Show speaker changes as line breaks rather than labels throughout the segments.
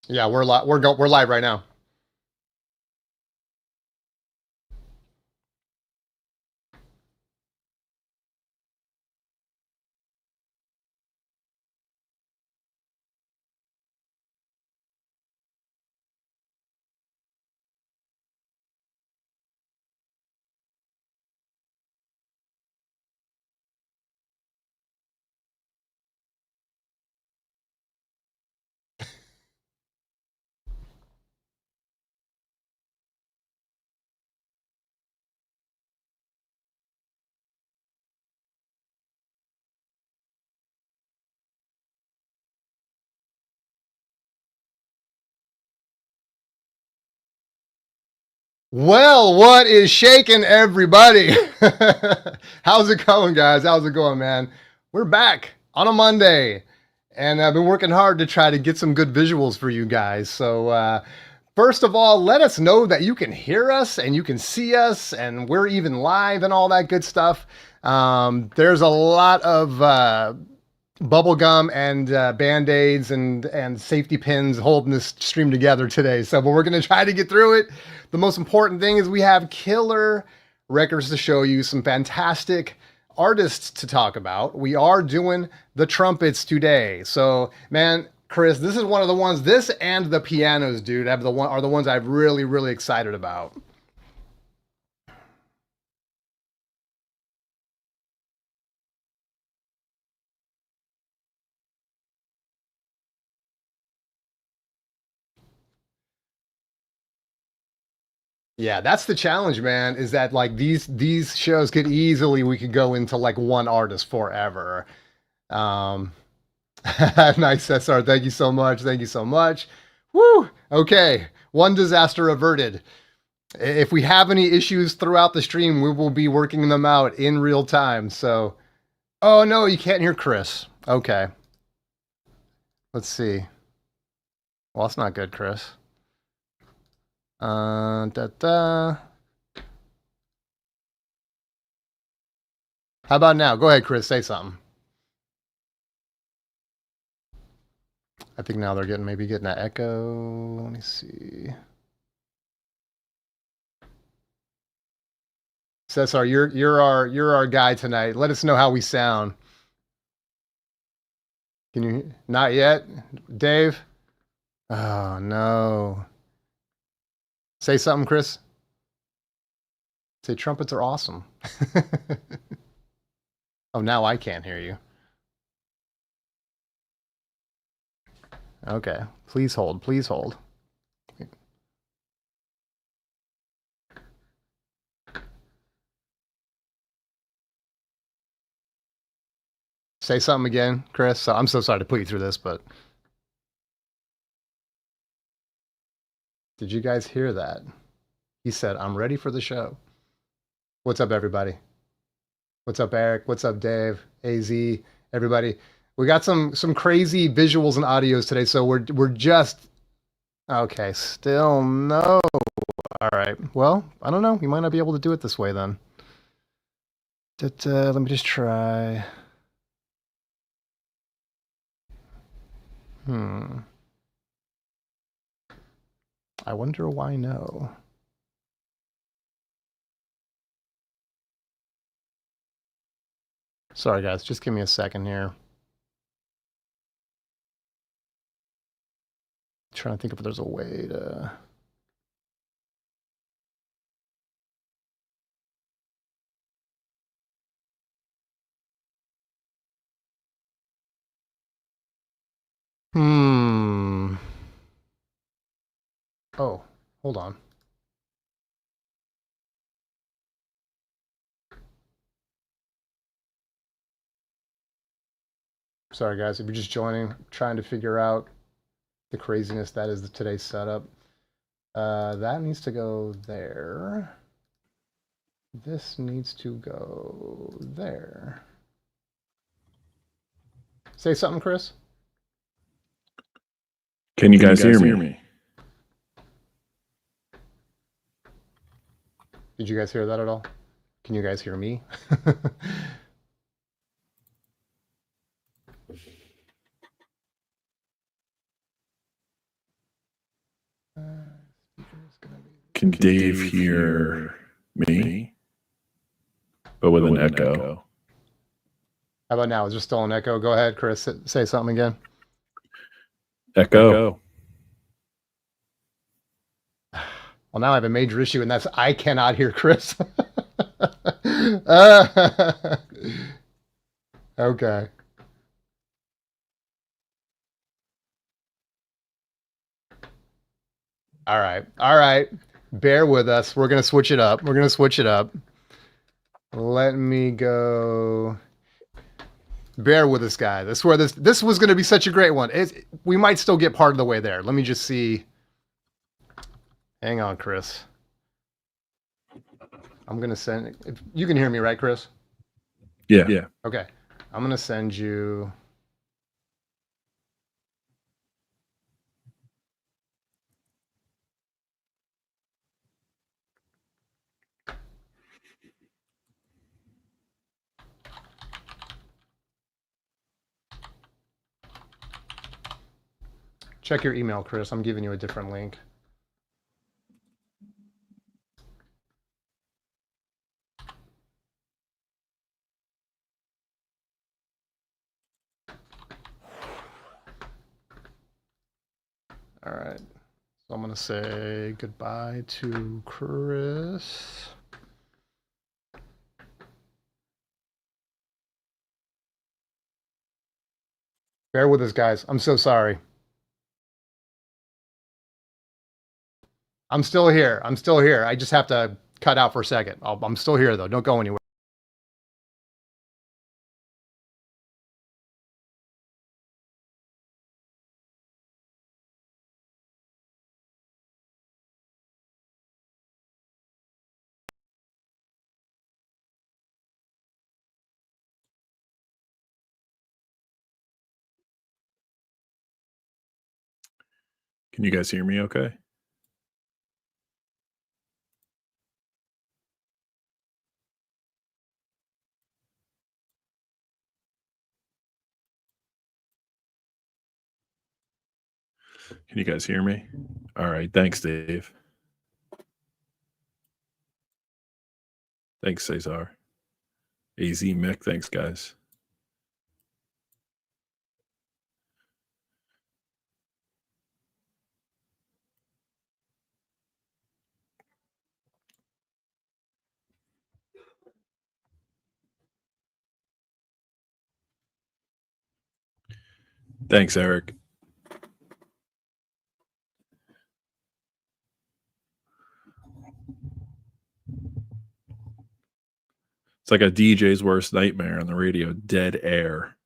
Yeah, we're live right now. Well, what is shaking, everybody? How's it going, guys? How's it going, man? We're back on a Monday, and I've been working hard to try to get some good visuals for you guys. So, first of all, let us know that you can hear us and you can see us, and we're even live and all that good stuff. There's a lot of bubble gum and band-aids and safety pins holding this stream together today, so but we're going to try to get through it. The most important thing is we have killer records to show you, some fantastic artists to talk about. We are doing the trumpets today, so man, Chris, this is one of the ones, this and the pianos, dude, are the ones I'm really excited about. Yeah, that's the challenge, man, is that like these shows could easily, we could go into like one artist forever. Um nice, SR. Thank you so much. Thank you so much. Woo! Okay. One disaster averted. If we have any issues throughout the stream, we will be working them out in real time. So, oh no, you can't hear Chris. Okay. Let's see. Well, that's not good, Chris. Da, da. How about now? Go ahead, Chris. Say something. I think now they're maybe getting an echo. Let me see. Cesar, you're our guy tonight. Let us know how we sound. Can you not yet, Dave? Oh no. Say something, Chris. Say trumpets are awesome. Oh, now I can't hear you. Okay. Please hold. Please hold. Say something again, Chris. So I'm so sorry to put you through this, but did you guys hear that? He said, "I'm ready for the show." What's up, everybody? What's up, Eric? What's up, Dave? AZ, everybody. We got some crazy visuals and audios today, so we're just okay. Still no. All right. Well, I don't know. We might not be able to do it this way then. Let me just try. I wonder why no. Sorry, guys. Just give me a second here. Trying to think if there's a way to. Oh, hold on. Sorry, guys. If you're just joining, trying to figure out the craziness that is today's setup. That needs to go there. This needs to go there. Say something, Chris.
Can you guys hear me?
Did you guys hear that at all? Can you guys hear me?
Can Dave hear me? But with an echo.
How about now? Is there still an echo? Go ahead, Chris. Say something again.
Echo.
Well, now I have a major issue, and that's I cannot hear Chris. Okay. All right. All right. Bear with us. We're going to switch it up. We're going to switch it up. Let me go. Bear with us, guys. This is where this was going to be such a great one. We might still get part of the way there. Let me just see. Hang on, Chris. I'm going to send. You can hear me, right, Chris?
Yeah.
Okay. I'm going to send you. Check your email, Chris. I'm giving you a different link. All right. So I'm going to say goodbye to Chris. Bear with us, guys. I'm so sorry. I'm still here. I'm still here. I just have to cut out for a second. I'm still here, though. Don't go anywhere.
Can you guys hear me okay? Can you guys hear me? All right. Thanks, Dave. Thanks, Cesar. AZ Mick. Thanks, guys. Thanks, Eric. It's like a DJ's worst nightmare on the radio. Dead air.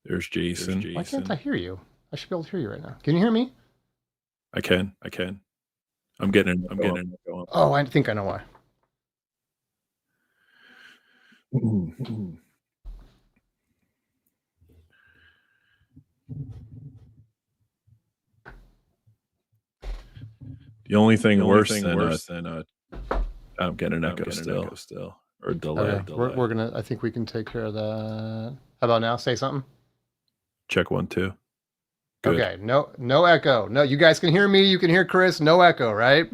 There's Jason.
Why can't I hear you? I should be able to hear you right now. Can you hear me?
I can. I'm getting it going.
Oh, I think I know why.
The only thing worse than I'm getting an echo still or delay.
Okay. We're gonna. I think we can take care of that. How about now? Say something.
Check 1, 2. Good.
Okay. No echo. No, you guys can hear me. You can hear Chris. No echo, right?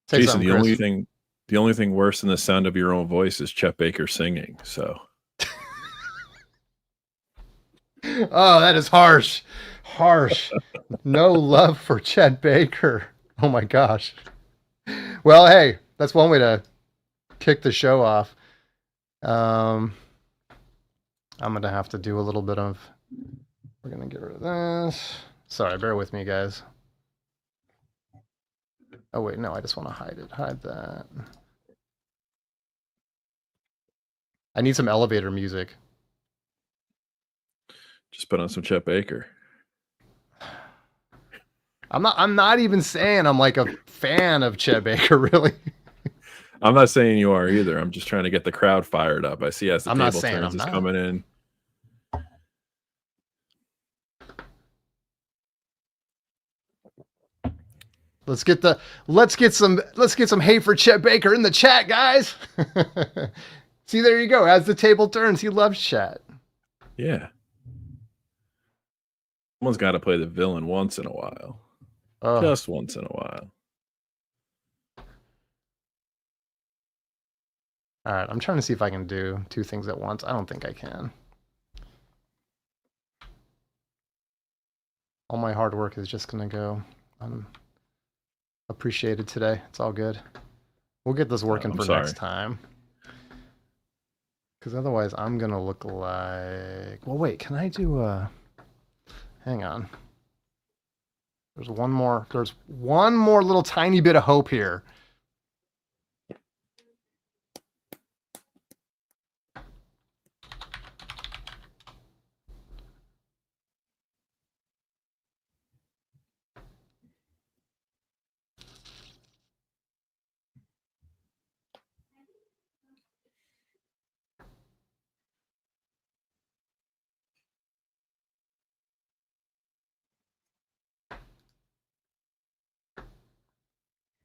Say
Jason,
something,
the only thing worse than the sound of your own voice is Chet Baker singing. So.
Oh, that is harsh. Harsh. No love for Chet Baker. Oh my gosh. Well, hey, that's one way to kick the show off. I'm going to have to do a little bit of... We're going to get rid of this. Sorry, bear with me, guys. Oh, wait, no, I just want to hide it. Hide that. I need some elevator music.
Just put on some Chet Baker.
I'm not even saying I'm like a fan of Chet Baker, really.
I'm not saying you are either. I'm just trying to get the crowd fired up. I see as the
I'm
table
not saying
turns,
I'm
it's
not.
coming in.
Let's get some hate for Chet Baker in the chat, guys. See, there you go. As the table turns, he loves Chet.
Yeah. Someone's got to play the villain once in a while. Just once in a while.
All right, I'm trying to see if I can do two things at once. I don't think I can. All my hard work is just going to go unappreciated today. It's all good. We'll get this working for next time. Because otherwise I'm going to look like... Well, wait, can I do a... Hang on. There's one more little tiny bit of hope here.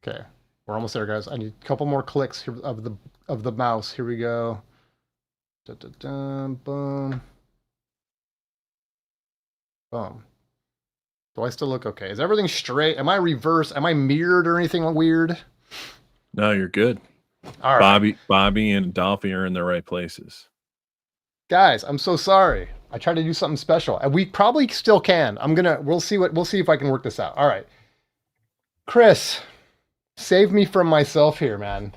Okay, we're almost there, guys. I need a couple more clicks here of the mouse. Here we go. Boom. Boom. Do I still look okay? Is everything straight? Am I reversed? Am I mirrored or anything weird?
No, you're good.
All right.
Bobby and Dolphy are in the right places.
Guys, I'm so sorry. I tried to do something special, and we probably still can. We'll see if I can work this out. All right, Chris. Save me from myself here, man.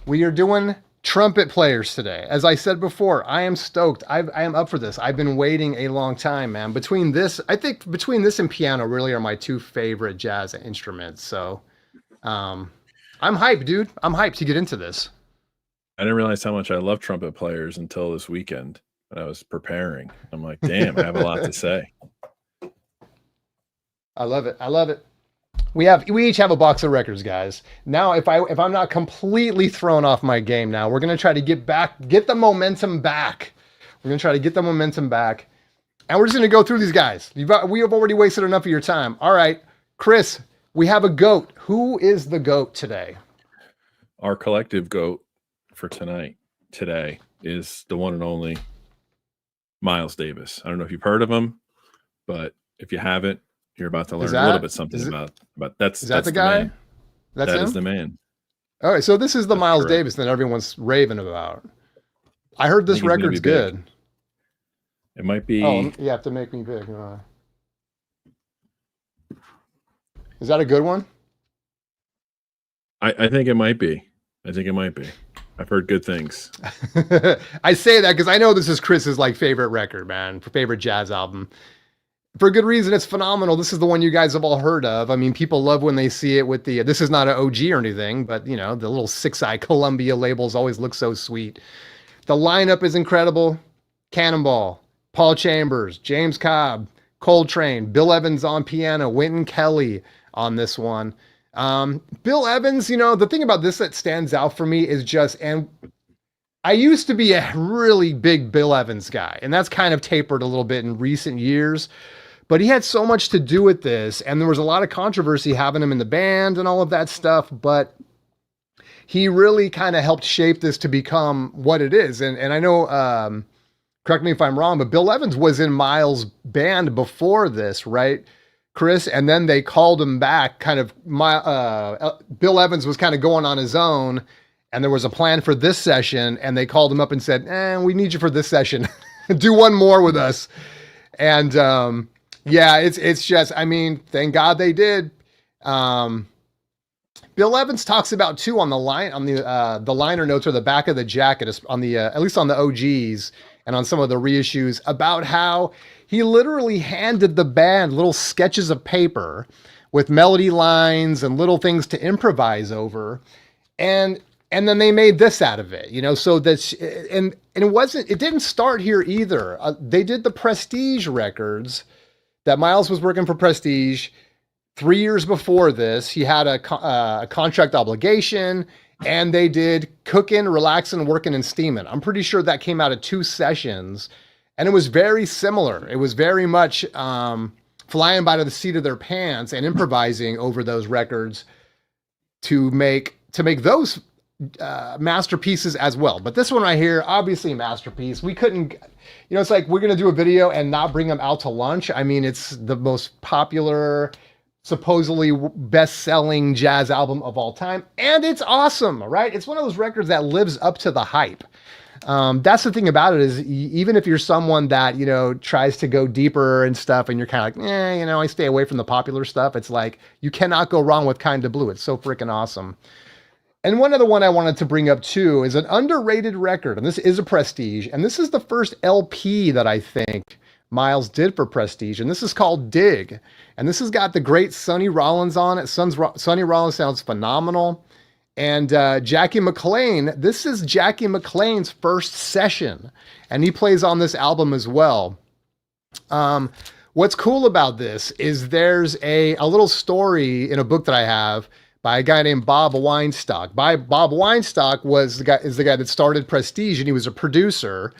We are doing trumpet players today. As I said before, I am stoked. I am up for this. I've been waiting a long time, man. I think between this and piano really are my two favorite jazz instruments. So I'm hyped, dude. I'm hyped to get into this.
I didn't realize how much I love trumpet players until this weekend when I was preparing. I'm like, damn, I have a lot to say.
I love it. I love it. We each have a box of records, guys. Now, if I'm not completely thrown off my game now, we're gonna try to get the momentum back. We're gonna try to get the momentum back, and we're just gonna go through these guys. We have already wasted enough of your time. All right, Chris, we have a GOAT. Who is the GOAT today?
Our collective GOAT for today is the one and only Miles Davis. I don't know if you've heard of him, but if you haven't, you're about to learn a little bit something about that's
the guy?
Man.
That
is the man.
All right, so this is the Miles Davis that everyone's raving about. I heard this record's good.
It might be.
Oh, you have to make me big. Is that a good one?
I think it might be. I've heard good things.
I say that because I know this is Chris's favorite record, man, favorite jazz album. For good reason, it's phenomenal. This is the one you guys have all heard of. I mean, people love when they see it with this is not an OG or anything, but the little 6i Columbia labels always look so sweet. The lineup is incredible. Cannonball, Paul Chambers, James Cobb, Coltrane, Bill Evans on piano, Wynton Kelly on this one. Bill Evans, the thing about this that stands out for me is and I used to be a really big Bill Evans guy, and that's kind of tapered a little bit in recent years. But he had so much to do with this, and there was a lot of controversy having him in the band and all of that stuff, but he really kind of helped shape this to become what it is. And I know, correct me if I'm wrong, but Bill Evans was in Miles' band before this, right, Chris? And then they called him back, Bill Evans was kind of going on his own, and there was a plan for this session, and they called him up and said, we need you for this session. Do one more with us. And yeah, it's just, I mean, thank God they did. Bill Evans talks about too on the liner notes or the back of the jacket on the at least on the OGs and on some of the reissues about how he literally handed the band little sketches of paper with melody lines and little things to improvise over, and then they made this out of it, so that's, and it didn't start here either. They did the Prestige records that Miles was working for Prestige 3 years before this. He had a contract obligation, and they did Cookin', Relaxin', Workin', and Steamin'. I'm pretty sure that came out of 2 sessions, and it was very similar. It was very much flying by the seat of their pants and improvising over those records to make those masterpieces as well. But this one right here, obviously a masterpiece. We couldn't, it's like we're going to do a video and not bring them out to lunch. I mean, it's the most popular, supposedly best-selling jazz album of all time. And it's awesome, right? It's one of those records that lives up to the hype. That's the thing about it is even if you're someone that, tries to go deeper and stuff and you're kind of like, I stay away from the popular stuff. It's like, you cannot go wrong with Kinda Blue. It's so freaking awesome. And one other one I wanted to bring up too is an underrated record. And this is a Prestige. And this is the first LP that I think Miles did for Prestige. And this is called Dig. And this has got the great Sonny Rollins on it. Sonny Rollins sounds phenomenal. And Jackie McLean, this is Jackie McLean's first session, and he plays on this album as well. What's cool about this is there's a little story in a book that I have by a guy named Bob Weinstock. Bob Weinstock is the guy that started Prestige, and he was a producer.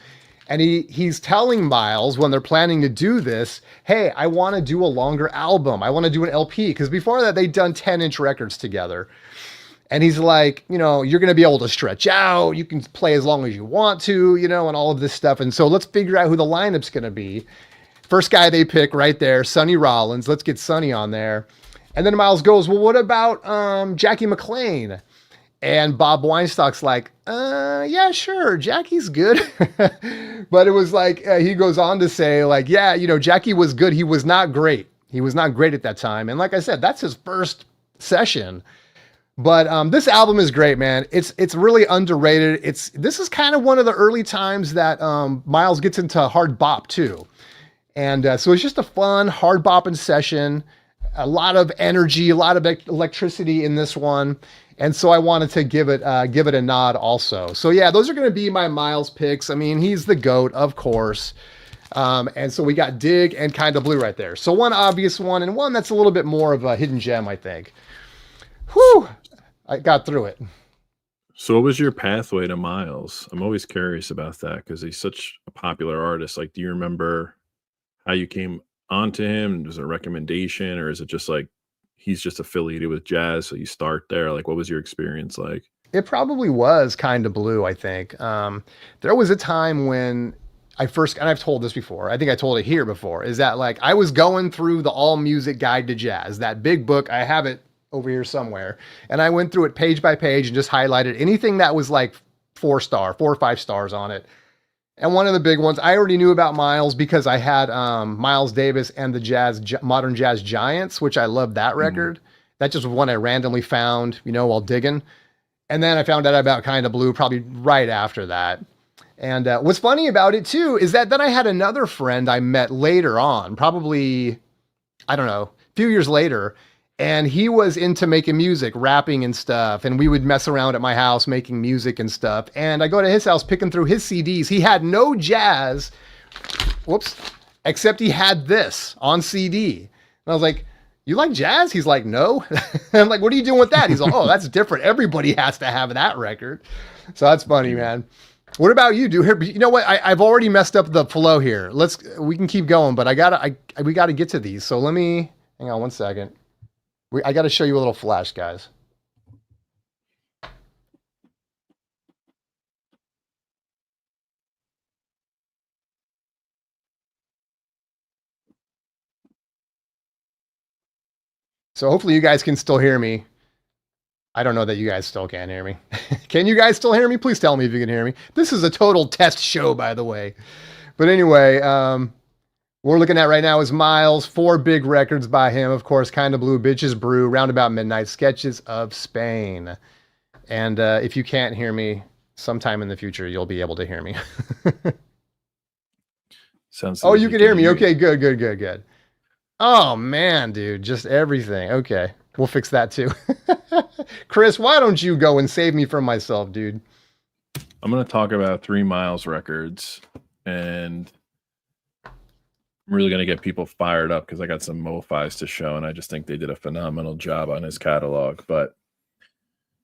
And he's telling Miles when they're planning to do this, hey, I want to do a longer album. I want to do an LP, because before that they'd done 10-inch records together. And he's like, you're going to be able to stretch out. You can play as long as you want to, and all of this stuff. And so let's figure out who the lineup's going to be. First guy they pick right there, Sonny Rollins. Let's get Sonny on there. And then Miles goes, well, what about Jackie McLean? And Bob Weinstock's like, yeah, sure. Jackie's good. But it was like, he goes on to say like, yeah, Jackie was good. He was not great. He was not great at that time. And like I said, that's his first session. But this album is great, man. It's really underrated. This is kind of one of the early times that Miles gets into hard bop too. And so it's just a fun hard bopping session, a lot of energy, a lot of electricity in this one. And so I wanted to give it a nod also. So yeah, those are going to be my Miles picks. I mean, he's the GOAT, of course. And so we got Dig and Kinda Blue right there. So one obvious one and one that's a little bit more of a hidden gem, I think. Whew. I got through it.
So what was your pathway to Miles? I'm always curious about that because he's such a popular artist. Like, do you remember how you came onto him? Was it a recommendation, or is it just like he's just affiliated with jazz, so you start there? Like, what was your experience like?
It probably was Kinda Blue, I think. There was a time when and I've told this before, I think I told it here before, is that like I was going through the All Music Guide to Jazz, that big book. I have it over here somewhere. And I went through it page by page and just highlighted anything that was like 4 or 5 stars on it. And one of the big ones, I already knew about Miles because I had Miles Davis and the Modern Jazz Giants, which I loved that record. That just was one I randomly found, while digging. And then I found out about Kinda Blue probably right after that. And what's funny about it too is that then I had another friend I met later on, probably, I don't know, a few years later. And he was into making music, rapping and stuff. And we would mess around at my house making music and stuff. And I go to his house picking through his CDs. He had no jazz, except he had this on CD. And I was like, you like jazz? He's like, no. I'm like, what are you doing with that? He's like, oh, that's different. Everybody has to have that record. So that's funny, man. What about you? You know what? I've already messed up the flow here. We can keep going, but we gotta get to these. So hang on one second. I got to show you a little flash, guys. So hopefully you guys can still hear me. I don't know that you guys still can't hear me. Can you guys still hear me? Please tell me if you can hear me. This is a total test show, by the way. But anyway, we're looking at right now is Miles, 4 big records by him. Of course, Kinda Blue, Bitches Brew, Roundabout Midnight, Sketches of Spain. And if you can't hear me, sometime in the future, you'll be able to hear me.
Sounds.
Oh, you can hear me. Okay, good. Oh, man, dude, just everything. Okay, we'll fix that too. Chris, why don't you go and save me from myself, dude?
I'm going to talk about 3 Miles records, and I'm really going to get people fired up because I got some mo-fis to show, and I just think they did a phenomenal job on his catalog. But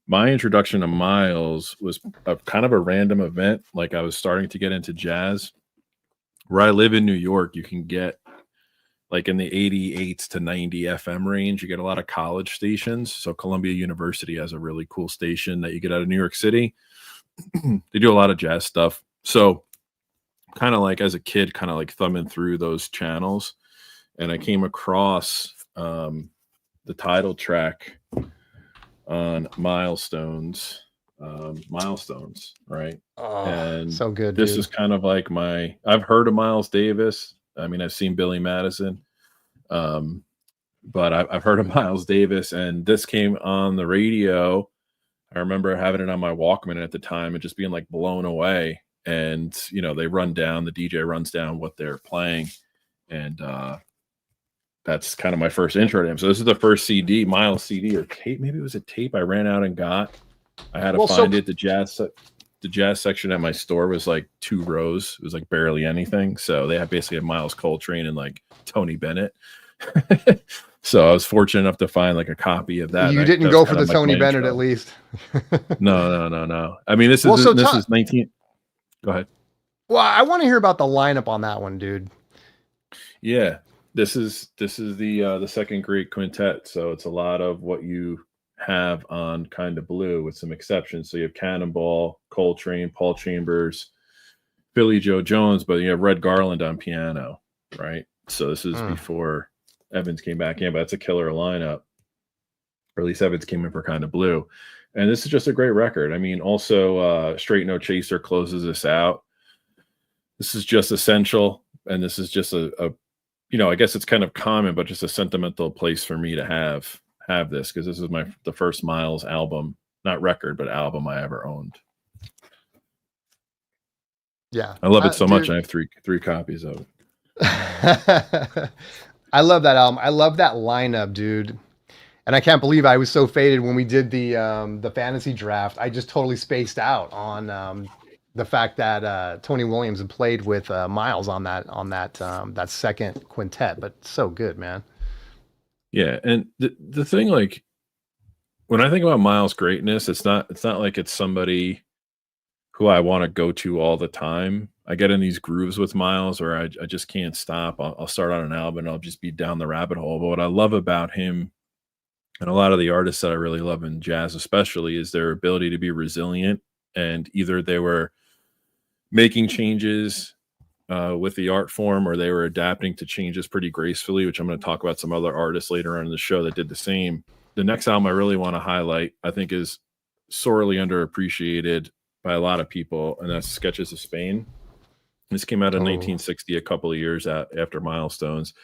my introduction to Miles was a kind of a random event. Like, I was starting to get into jazz. Where I live in New York, you can get like in the 88 to 90 FM range. You get a lot of college stations. So Columbia University has a really cool station that you get out of New York City. They do a lot of jazz stuff. So kind of like as a kid, kind of like thumbing through those channels, and I came across the title track on Milestones, right?
Oh,
And
so good.
This
dude.
is kind of like I've heard of Miles Davis. I mean, I've seen Billy Madison, but I've heard of Miles Davis, and this came on the radio. I remember having it on my Walkman at the time and just being like blown away. And the DJ runs down what they're playing, and that's kind of my first intro to him. So this is the first CD, Miles CD or tape. Maybe it was a tape I ran out and got. I had to find it. The jazz section at my store was like 2 rows. It was like barely anything. So they had basically Miles Coltrane and like Tony Bennett. So I was fortunate enough to find like a copy of that.
You didn't go for the Tony Bennett at least.
No. I mean, this is 19. Go ahead.
Well, I want to hear about the lineup on that one, dude.
Yeah, this is the second great quintet. So it's a lot of what you have on Kind of Blue with some exceptions. So you have Cannonball, Coltrane, Paul Chambers, Philly Joe Jones, but you have Red Garland on piano, right? So this is before Evans came back in, but that's a killer lineup. Or at least Evans came in for Kind of Blue. And this is just a great record. I mean, also Straight No Chaser closes this out. This is just essential. And this is just a I guess it's kind of common, but just a sentimental place for me to have this, because this is the first Miles album, not record, but album I ever owned.
Yeah.
I love it so much. I have three copies of it.
I love that album. I love that lineup, dude. And I can't believe I was so faded when we did the fantasy draft. I just totally spaced out on the fact that Tony Williams had played with Miles on that second quintet. But so good, man.
Yeah, and the thing, like, when I think about Miles' greatness, it's not like it's somebody who I want to go to all the time. I get in these grooves with Miles where I just can't stop. I'll start on an album and I'll just be down the rabbit hole. But what I love about him, and a lot of the artists that I really love in jazz especially, is their ability to be resilient. And either they were making changes with the art form, or they were adapting to changes pretty gracefully, which I'm going to talk about some other artists later on in the show that did the same. The next album I really want to highlight, I think, is sorely underappreciated by a lot of people, and that's Sketches of Spain. This came out in 1960, a couple of years after Milestones.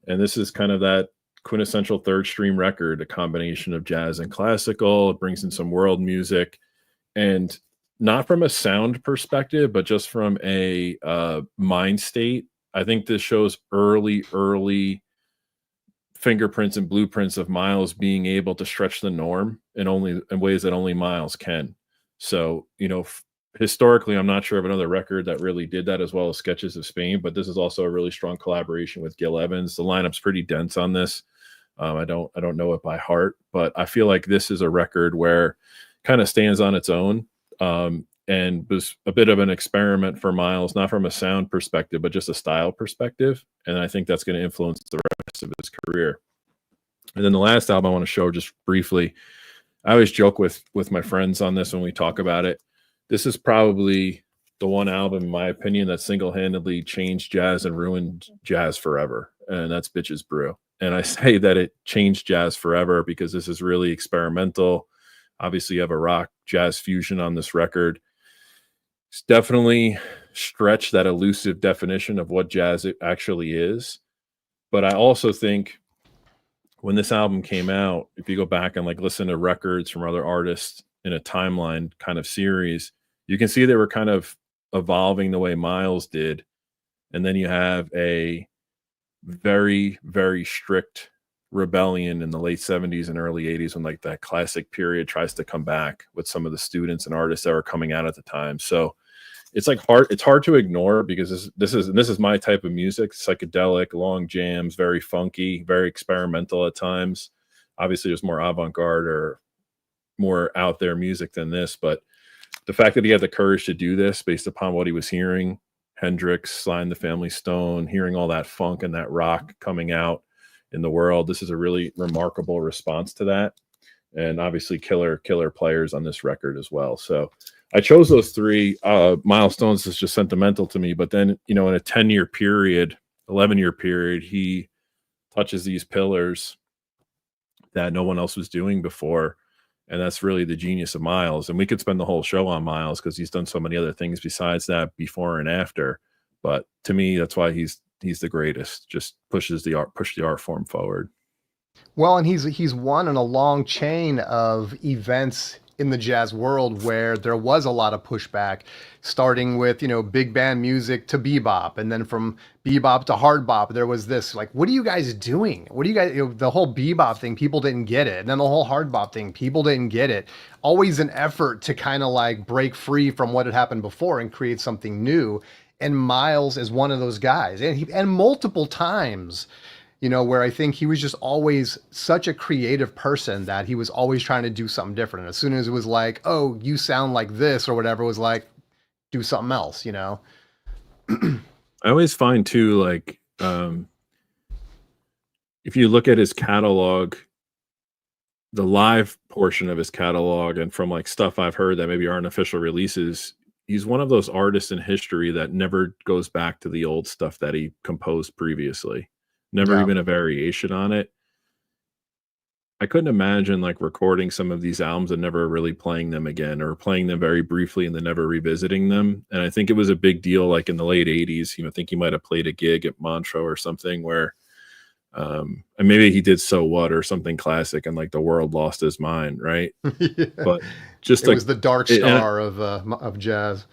And this is kind of that quintessential third stream record, a combination of jazz and classical. It brings in some world music, and not from a sound perspective, but just from a mind state. I think this shows early fingerprints and blueprints of Miles being able to stretch the norm in ways that only Miles can. So, historically, I'm not sure of another record that really did that as well as Sketches of Spain, but this is also a really strong collaboration with Gil Evans. The lineup's pretty dense on this. I don't know it by heart, but I feel like this is a record where it kind of stands on its own, and was a bit of an experiment for Miles, not from a sound perspective, but just a style perspective. And I think that's going to influence the rest of his career. And then the last album I want to show just briefly, I always joke with my friends on this when we talk about it. This is probably the one album, in my opinion, that single-handedly changed jazz and ruined jazz forever. And that's Bitches Brew. And I say that it changed jazz forever because this is really experimental. Obviously, you have a rock jazz fusion on this record. It's definitely stretched that elusive definition of what jazz it actually is. But I also think when this album came out, if you go back and like listen to records from other artists in a timeline kind of series, you can see they were kind of evolving the way Miles did. And then you have a very, very strict rebellion in the late 70s and early 80s when like that classic period tries to come back with some of the students and artists that were coming out at the time. So it's hard to ignore, because this is my type of music, psychedelic, long jams, very funky, very experimental at times. Obviously there's more avant-garde or more out there music than this, but the fact that he had the courage to do this based upon what he was hearing Hendrix, Sly and the Family Stone, hearing all that funk and that rock coming out in the world. This is a really remarkable response to that. And obviously killer players on this record as well. So I chose those three. Milestones is just sentimental to me, but then, in a 10-year period, 11-year period, he touches these pillars that no one else was doing before. And that's really the genius of Miles. And we could spend the whole show on Miles because he's done so many other things besides that before and after. But to me, that's why he's the greatest. Just push the art form forward.
Well, and he's one in a long chain of events in the jazz world where there was a lot of pushback, starting with, big band music to bebop. And then from bebop to hard bop, there was this, like, what are you guys doing? What do you guys, the whole bebop thing, people didn't get it. And then the whole hard bop thing, people didn't get it. Always an effort to kind of like break free from what had happened before and create something new. And Miles is one of those guys. And multiple times, where I think he was just always such a creative person that he was always trying to do something different. And as soon as it was like, oh, you sound like this or whatever, it was like, do something else,
I always find too, like, if you look at his catalog, the live portion of his catalog, and from like stuff I've heard that maybe aren't official releases, he's one of those artists in history that never goes back to the old stuff that he composed previously. Never even a variation on it. I couldn't imagine like recording some of these albums and never really playing them again, or playing them very briefly and then never revisiting them. And I think it was a big deal, like in the late 80s, I think he might have played a gig at Montreux or something where, and maybe he did So What or something classic, and like the world lost his mind, right?
Yeah.
But just
it
like
was the dark star of jazz.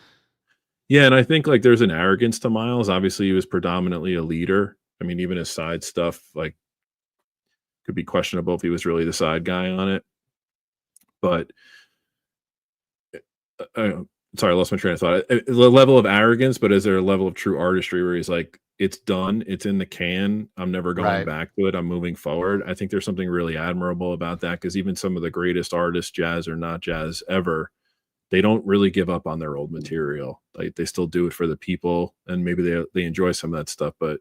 Yeah, and I think like there's an arrogance to Miles. Obviously, he was predominantly a leader. I mean, even his side stuff, like, could be questionable if he was really the side guy on it. But sorry, I lost my train of thought. The level of arrogance, but is there a level of true artistry where he's like, it's done, it's in the can, I'm never going back to it, I'm moving forward? I think there's something really admirable about that, because even some of the greatest artists, jazz or not jazz ever, they don't really give up on their old material. Like, they still do it for the people, and maybe they enjoy some of that stuff, but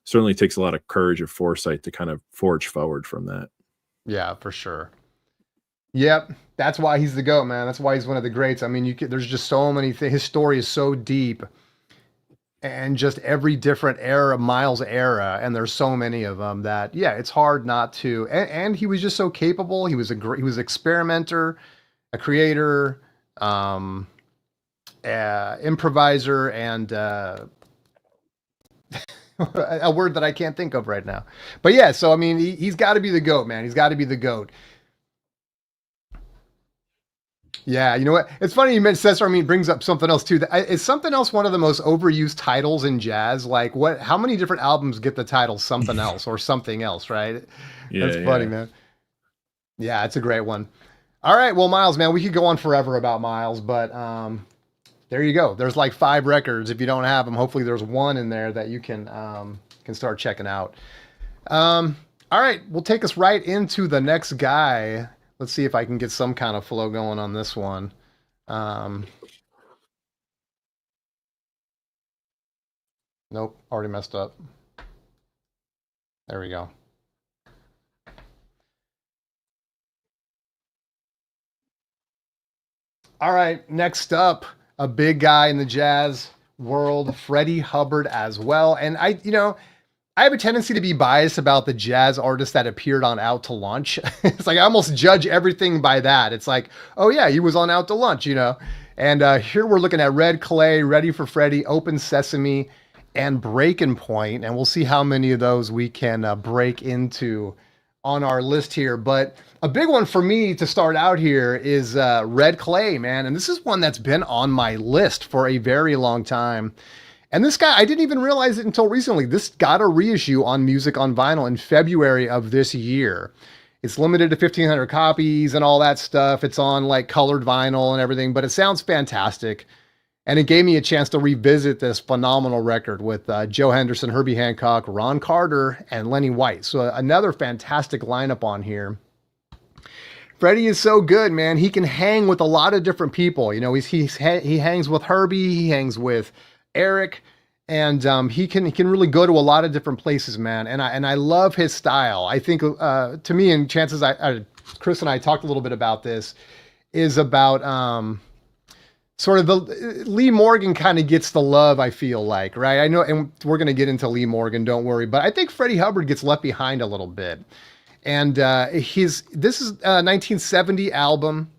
certainly takes a lot of courage or foresight to kind of forge forward from that.
Yeah, for sure. Yep, that's why he's the GOAT, man. That's why he's one of the greats. I mean, there's just so many things. His story is so deep, and just every different era, Miles era, and there's so many of them that, yeah, it's hard not to. And he was just so capable. He was he was an experimenter, a creator, improviser, and a word that I can't think of right now. But yeah, so I mean, he's got to be the GOAT, man. He's got to be the GOAT. Yeah, you know what? It's funny you mentioned Cesar. I mean, brings up something else too. Is something else one of the most overused titles in jazz? Like, what? How many different albums get the title something else or something else? Right? Yeah, that's funny, man. Yeah, it's a great one. All right, well, Miles, man, we could go on forever about Miles, but there you go. There's like 5 records. If you don't have them, hopefully there's one in there that you can start checking out. All right, we'll take us right into the next guy. Let's see if I can get some kind of flow going on this one. Nope, already messed up. There we go. All right, next up, a big guy in the jazz world, Freddie Hubbard as well. And I have a tendency to be biased about the jazz artists that appeared on Out to Lunch. It's like I almost judge everything by that. It's like, oh yeah, he was on Out to Lunch, And here we're looking at Red Clay, Ready for Freddie, Open Sesame, and Breaking Point. And we'll see how many of those we can break into on our list here. But a big one for me to start out here is Red Clay, man. And this is one that's been on my list for a very long time. And this guy, I didn't even realize it until recently. This got a reissue on Music on Vinyl in February of this year. It's limited to 1,500 copies and all that stuff. It's on like colored vinyl and everything, but it sounds fantastic. And it gave me a chance to revisit this phenomenal record with Joe Henderson, Herbie Hancock, Ron Carter, and Lenny White. So another fantastic lineup on here. Freddie is so good, man. He can hang with a lot of different people. He hangs with Herbie. He hangs with Eric. and he can really go to a lot of different places, man. And I love his style. I think to me, and chances Chris and I talked a little bit about this, is about sort of the Lee Morgan kind of gets the love, I feel like, right? I know, and we're gonna get into Lee Morgan, don't worry, but I think Freddie Hubbard gets left behind a little bit. And this is a 1970 album.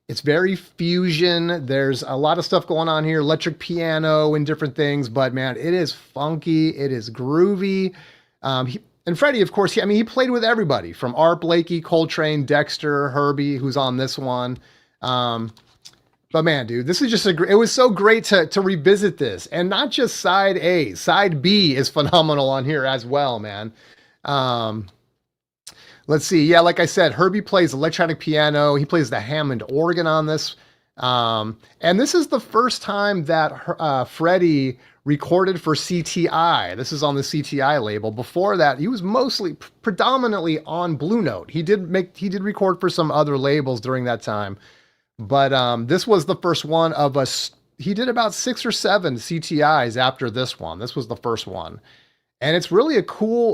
It's very fusion. There's a lot of stuff going on here, electric piano and different things, but man, it is funky. It is groovy. And Freddie, of course, he played with everybody from Art Blakey, Coltrane, Dexter, Herbie, who's on this one. But man, dude, this is just it was so great to revisit this, and not just side A, side B is phenomenal on here as well, man. Let's see. Yeah, like I said, Herbie plays electronic piano. He plays the Hammond organ on this. And this is the first time that Freddie recorded for CTI. This is on the CTI label. Before that, he was predominantly on Blue Note. He did record for some other labels during that time. But this was the first one of us. He did about 6 or 7 CTIs after this one. This was the first one. And it's really we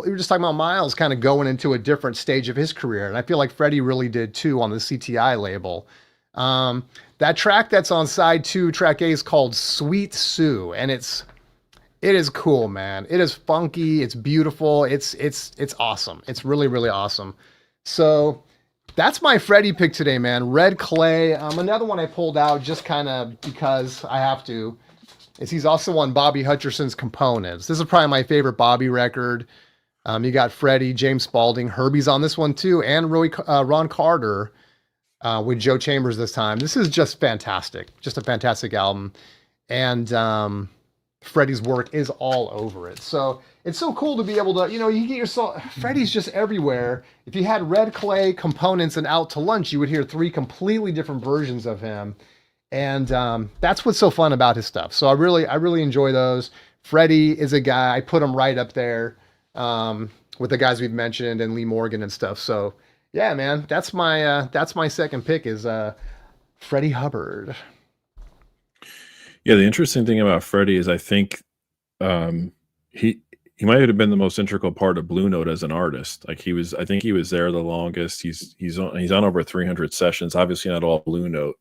were just talking about Miles kind of going into a different stage of his career. And I feel like Freddie really did too on the CTI label. That track that's on side 2, track A, is called Sweet Sue. And it is cool, man. It is funky. It's beautiful. It's awesome. It's really, really awesome. So that's my Freddie pick today, man. Red Clay. Another one I pulled out just kind of because I have to. He's also on Bobby Hutcherson's Components. This is probably my favorite Bobby record. You got Freddie, James Spaulding, Herbie's on this one too, and Ron Carter with Joe Chambers this time. This is just fantastic. Just a fantastic album. And Freddie's work is all over it. So it's so cool to be able to, you get yourself, Freddie's just everywhere. If you had Red Clay, Components, and Out to Lunch, you would hear 3 completely different versions of him. And that's what's so fun about his stuff. So I really enjoy those. Freddie is a guy, I put him right up there with the guys we've mentioned and Lee Morgan and stuff. So yeah, man, that's my second pick is Freddie Hubbard.
Yeah, the interesting thing about Freddie is I think he might have been the most integral part of Blue Note as an artist. Like I think he was there the longest. He's on over 300 sessions. Obviously not all Blue Note.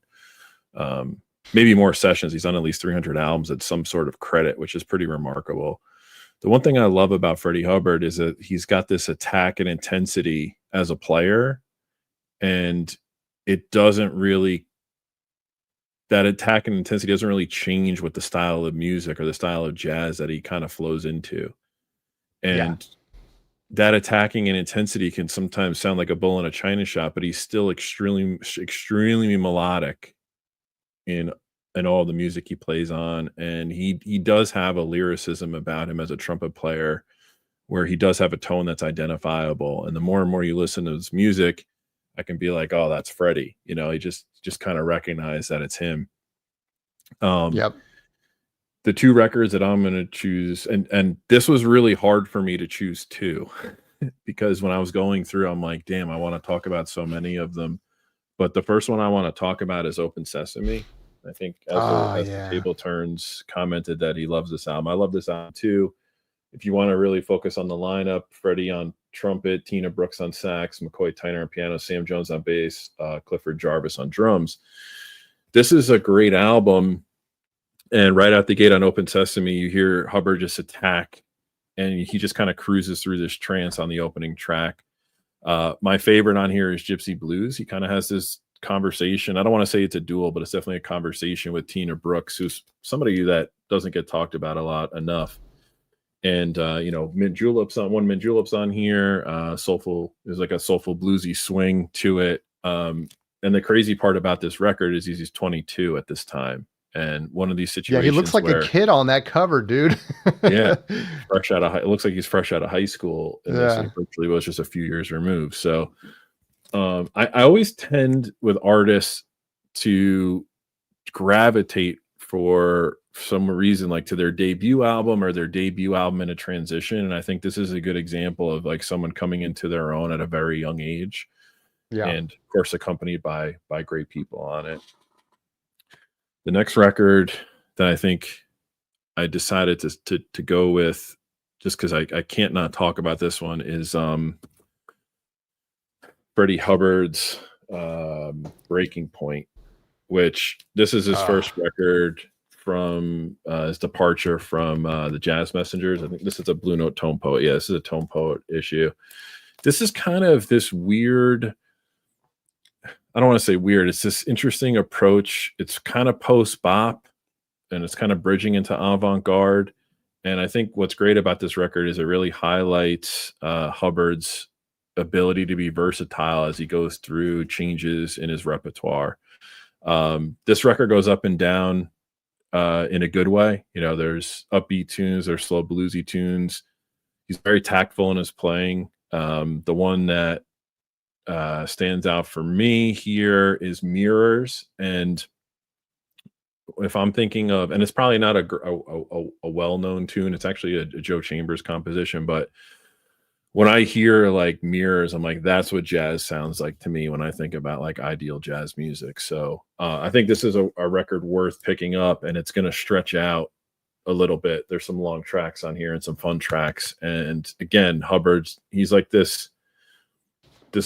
Maybe more sessions. He's on at least 300 albums at some sort of credit, which is pretty remarkable. The one thing I love about Freddie Hubbard is that he's got this attack and intensity as a player, and it doesn't really, that attack and intensity doesn't really change with the style of music or the style of jazz that he kind of flows into. And that attacking and intensity can sometimes sound like a bull in a china shop, but he's still extremely melodic in all the music he plays on. And he does have a lyricism about him as a trumpet player where he does have a tone that's identifiable. And the more and more you listen to his music, I can be like, oh, that's Freddie. You just kind of recognize that it's him.
Yep.
The 2 records that I'm going to choose, and this was really hard for me to choose 2 because when I was going through, I'm like, damn, I want to talk about so many of them. But the first one I want to talk about is Open Sesame. I think as the table turns commented that he loves this album. I love this album too. If you want to really focus on the lineup, Freddie on trumpet, Tina Brooks on sax, McCoy Tyner on piano, Sam Jones on bass, Clifford Jarvis on drums. This is a great album. And right out the gate on Open Sesame, you hear Hubbard just attack, and he just kind of cruises through this trance on the opening track. My favorite on here is Gypsy Blues. He kind of has this conversation. I don't want to say it's a duel, but it's definitely a conversation with Tina Brooks, who's somebody that doesn't get talked about a lot enough. And Mint Julep's on here. Soulful, there's like a soulful bluesy swing to it. And the crazy part about this record is he's 22 at this time. And one of these situations,
he looks like a kid on that cover, dude.
Yeah, it looks like he's fresh out of high school. And this virtually was just a few years removed. So I always tend with artists to gravitate for some reason like to their debut album or their debut album in a transition. And I think this is a good example of like someone coming into their own at a very young age. Yeah. And of course, accompanied by great people on it. The next record that I think I decided to go with, just because I can't not talk about this one, is Freddie Hubbard's Breaking Point, which this is his first record from his departure from the Jazz Messengers. I think this is a Blue Note Tone Poet. Yeah, this is a Tone Poet issue. This is kind of this weird, I don't want to say weird, it's this interesting approach. It's kind of post-bop, and it's kind of bridging into avant-garde. And I think what's great about this record is it really highlights Hubbard's ability to be versatile as he goes through changes in his repertoire. This record goes up and down in a good way. You know, there's upbeat tunes, there's slow bluesy tunes. He's very tactful in his playing. The one that stands out for me here is Mirrors. And if I'm thinking of, and it's probably not a well-known tune, it's actually a Joe Chambers composition, but when I hear like Mirrors, I'm like, that's what jazz sounds like to me when I think about like ideal jazz music. So I think this is a record worth picking up, and it's going to stretch out a little bit. There's some long tracks on here and some fun tracks. And again, Hubbard's, he's like this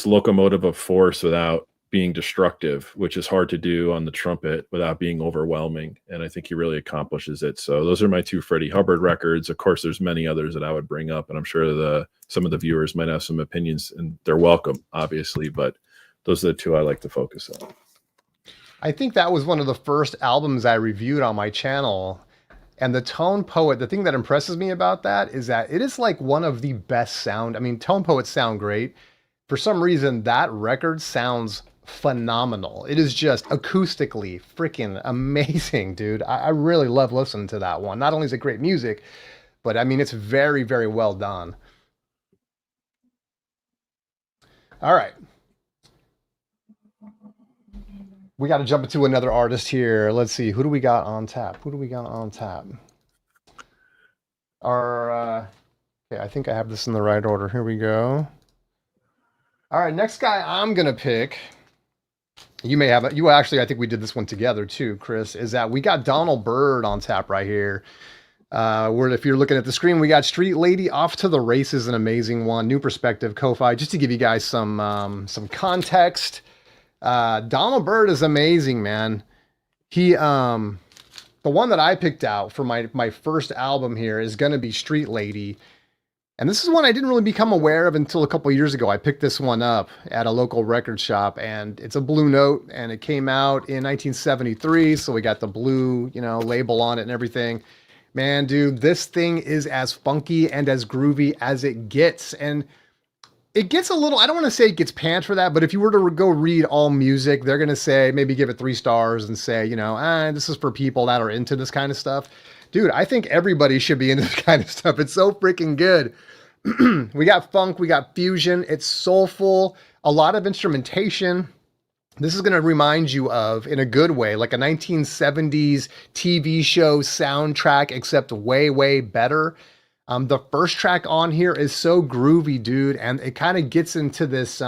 locomotive of force without being destructive, which is hard to do on the trumpet without being overwhelming. And I think he really accomplishes it. So those are my two Freddie Hubbard records. Of course, there's many others that I would bring up, and I'm sure some of the viewers might have some opinions, and they're welcome, obviously, but those are the two I like to focus on.
I think that was one of the first albums I reviewed on my channel. And the Tone Poet, the thing that impresses me about that is that it is like one of the best sound. I mean, Tone Poets sound great. For some reason, that record sounds phenomenal. It is just acoustically freaking amazing, dude. I really love listening to that one. Not only is it great music, but I mean, it's very, very well done. All right. We got to jump into another artist here. Let's see. Who do we got on tap? Okay, I think I have this in the right order. Here we go. All right, next guy I'm going to pick, you may have it. You actually, I think we did this one together too, Chris, is that we got Donald Byrd on tap right here. Where if you're looking at the screen, we got Street Lady, Off to the Races, an amazing one. New Perspective, Ko-Fi, just to give you guys some context. Donald Byrd is amazing, man. He, the one that I picked out for my first album here is going to be Street Lady. And this is one I didn't really become aware of until a couple of years ago. I picked this one up at a local record shop, and it's a Blue Note, and it came out in 1973. So we got the blue, label on it and everything. Man, dude, this thing is as funky and as groovy as it gets. And it gets a little, I don't want to say it gets panned for that, but if you were to go read All Music, they're going to say, maybe give it 3 stars and say, this is for people that are into this kind of stuff. Dude, I think everybody should be into this kind of stuff. It's so freaking good. We got funk, we got fusion. It's soulful, a lot of instrumentation. This is going to remind you of, in a good way, like a 1970s TV show soundtrack, except way, way better. The first track on here is so groovy, dude, and it kind of gets into this,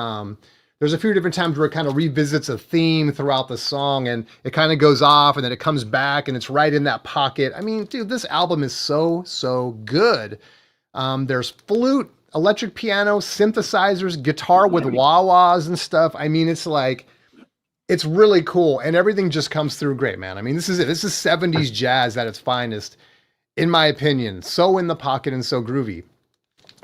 there's a few different times where it kind of revisits a theme throughout the song, and it kind of goes off, and then it comes back, and it's right in that pocket. I mean, dude, this album is so, so good. There's flute, electric piano, synthesizers, guitar with wah-wahs and stuff. I mean, it's like, it's really cool, and everything just comes through great, man. I mean, this is it. This is 70s jazz at its finest, in my opinion. So in the pocket and so groovy.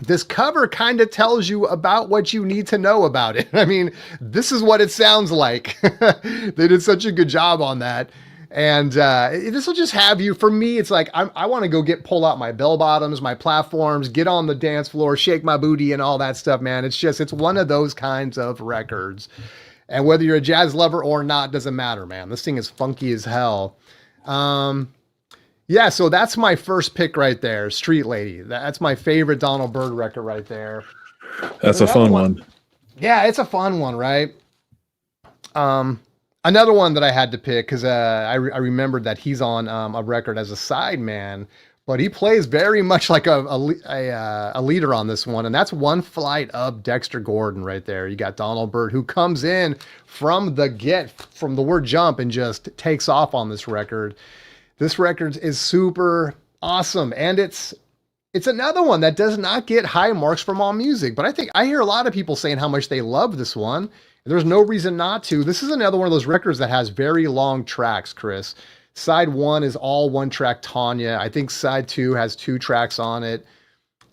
This cover kind of tells you about what you need to know about it. I mean, this is what it sounds like. They did such a good job on that. And this will just have you, for me, it's like, I want to pull out my bell bottoms, my platforms, get on the dance floor, shake my booty and all that stuff, man. It's one of those kinds of records. And whether you're a jazz lover or not, doesn't matter, man. This thing is funky as hell. Yeah, so that's my first pick right there, Street Lady. That's my favorite Donald Byrd record right there.
That's a fun one.
Yeah, it's a fun one, right? Another one that I had to pick, because I remembered that he's on a record as a sideman, but he plays very much like a leader on this one, and that's One Flight Up, Dexter Gordon right there. You got Donald Byrd, who comes in from the word jump and just takes off on this record. This record is super awesome. And it's another one that does not get high marks from AllMusic, but I think I hear a lot of people saying how much they love this one. There's no reason not to. This is another one of those records that has very long tracks, Chris. Side 1 is all one track Tanya. I think side 2 has 2 tracks on it.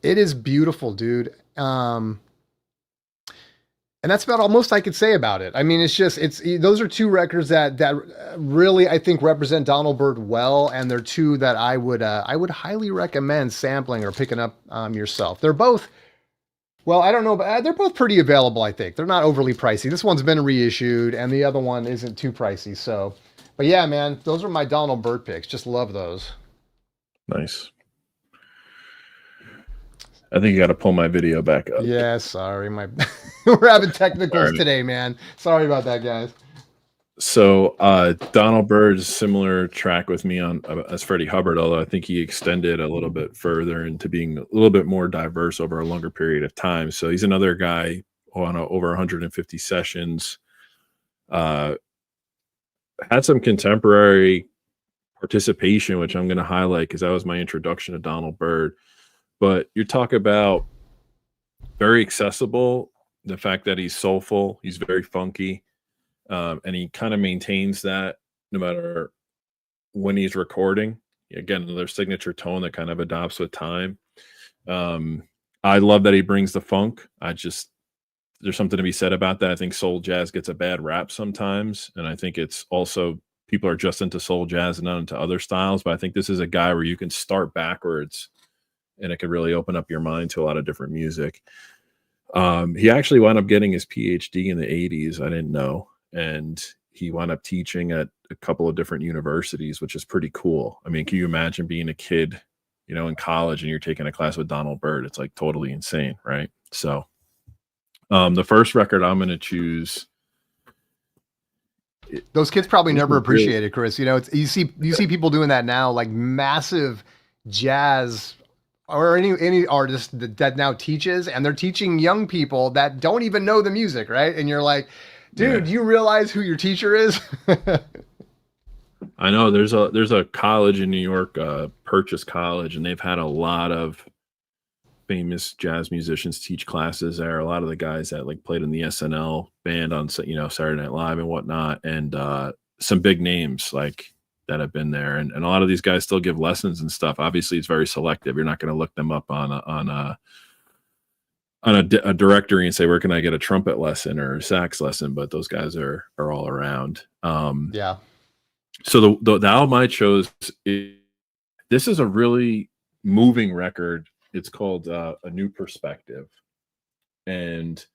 It is beautiful, dude. And that's about all most I could say about it. I mean, those are 2 records that really I think represent Donald Byrd well, and they're 2 that I would highly recommend sampling or picking up yourself. They're both, well, I don't know, but they're both pretty available. I think they're not overly pricey. This one's been reissued, and the other one isn't too pricey. So, but yeah, man, those are my Donald Byrd picks. Just love those.
Nice. I think you got to pull my video back up.
Yeah, sorry, we're having technicals today, man. Sorry about that, guys.
So Donald Byrd's similar track with me on as Freddie Hubbard, although I think he extended a little bit further into being a little bit more diverse over a longer period of time. So he's another guy on over 150 sessions. Had some contemporary participation, which I'm going to highlight because that was my introduction to Donald Byrd. But you talk about very accessible, the fact that he's soulful, he's very funky, and he kind of maintains that no matter when he's recording. Again, another signature tone that kind of adopts with time. I love that he brings the funk. There's something to be said about that. I think soul jazz gets a bad rap sometimes, and I think it's also people are just into soul jazz and not into other styles. But I think this is a guy where you can start backwards and it could really open up your mind to a lot of different music. He actually wound up getting his PhD in the 80s. I didn't know. And he wound up teaching at a couple of different universities, which is pretty cool. I mean, can you imagine being a kid, in college and you're taking a class with Donald Byrd? It's like totally insane, right? So the first record I'm going to choose.
Those kids probably never appreciate it, Chris. You see people doing that now, like massive jazz or any artist that now teaches, and they're teaching young people that don't even know the music, right? And you're like, dude, do you realize who your teacher is?
I know there's a college in New York, Purchase College, and they've had a lot of famous jazz musicians teach classes there. A lot of the guys that like played in the SNL band on Saturday Night Live and whatnot, and some big names like that have been there, and a lot of these guys still give lessons and stuff. Obviously, it's very selective. You're not going to look them up on a directory and say, where can I get a trumpet lesson or a sax lesson? But those guys are all around.
Yeah.
So the album I chose, this is a really moving record. It's called A New Perspective. And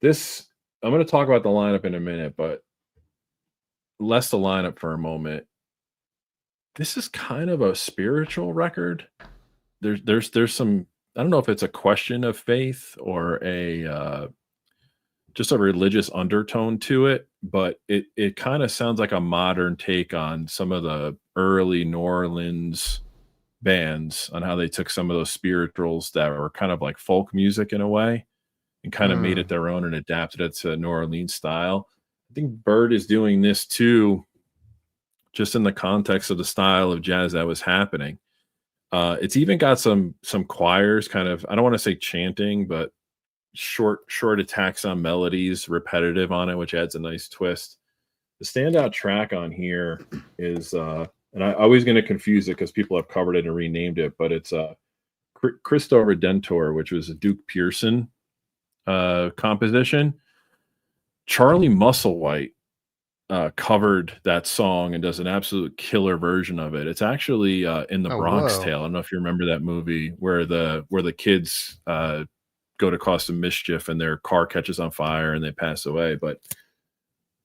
this, I'm going to talk about the lineup in a minute, but less the lineup for a moment. This is kind of a spiritual record. There's some, I don't know if it's a question of faith or a just a religious undertone to it, but it kind of sounds like a modern take on some of the early New Orleans bands, on how they took some of those spirituals that were kind of like folk music in a way and kind of made it their own and adapted it to New Orleans style. I think Byrd is doing this too, just in the context of the style of jazz that was happening. It's even got some choirs, kind of, I don't want to say chanting, but short attacks on melodies, repetitive on it, which adds a nice twist. The standout track on here is, and I'm always going to confuse it because people have covered it and renamed it, but it's Cristo Redentor, which was a Duke Pearson composition. Charlie Musselwhite covered that song and does an absolute killer version of it. It's actually in The Bronx Tale. I don't know if you remember that movie where the kids go to cause some mischief and their car catches on fire and they pass away. But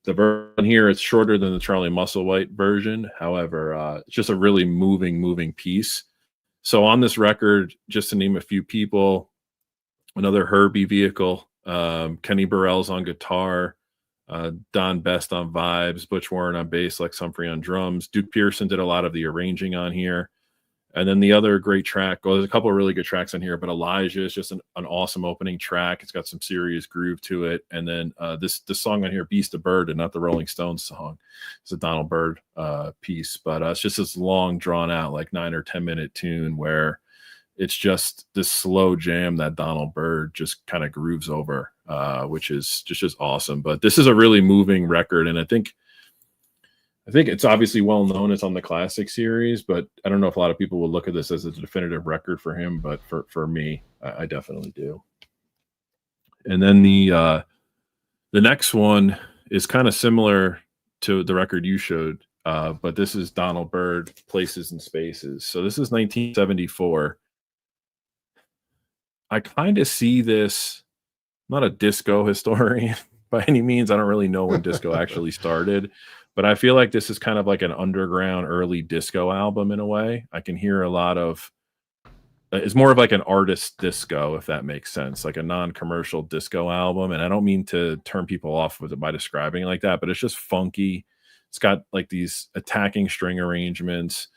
the version here, it's shorter than the Charlie Musselwhite version. However, it's just a really moving piece. So on this record, just to name a few people, another Herbie vehicle, Kenny Burrell's on guitar, Don Best on vibes, Butch Warren on bass, Lex Humphrey on drums. Duke Pearson did a lot of the arranging on here. And then the other great track, well, there's a couple of really good tracks on here, but Elijah is just an awesome opening track. It's got some serious groove to it. And then this song on here, Beast of Byrd, and not the Rolling Stones song. It's a Donald Byrd piece, but it's just this long, drawn out, like 9 or 10 minute tune where it's just this slow jam that Donald Byrd just kind of grooves over, which is just awesome. But this is a really moving record, and I think it's obviously well known. It's on the classic series, but I don't know if a lot of people will look at this as a definitive record for him. But for me, I definitely do. And then the next one is kind of similar to the record you showed, but this is Donald Byrd, Places and Spaces. So this is 1974. I kind of see this, I'm not a disco historian by any means. I don't really know when disco actually started, but I feel like this is kind of like an underground early disco album in a way. I can hear a lot of, it's more of like an artist disco, if that makes sense, like a non-commercial disco album. And I don't mean to turn people off with it by describing it like that, but it's just funky. It's got like these attacking string arrangements.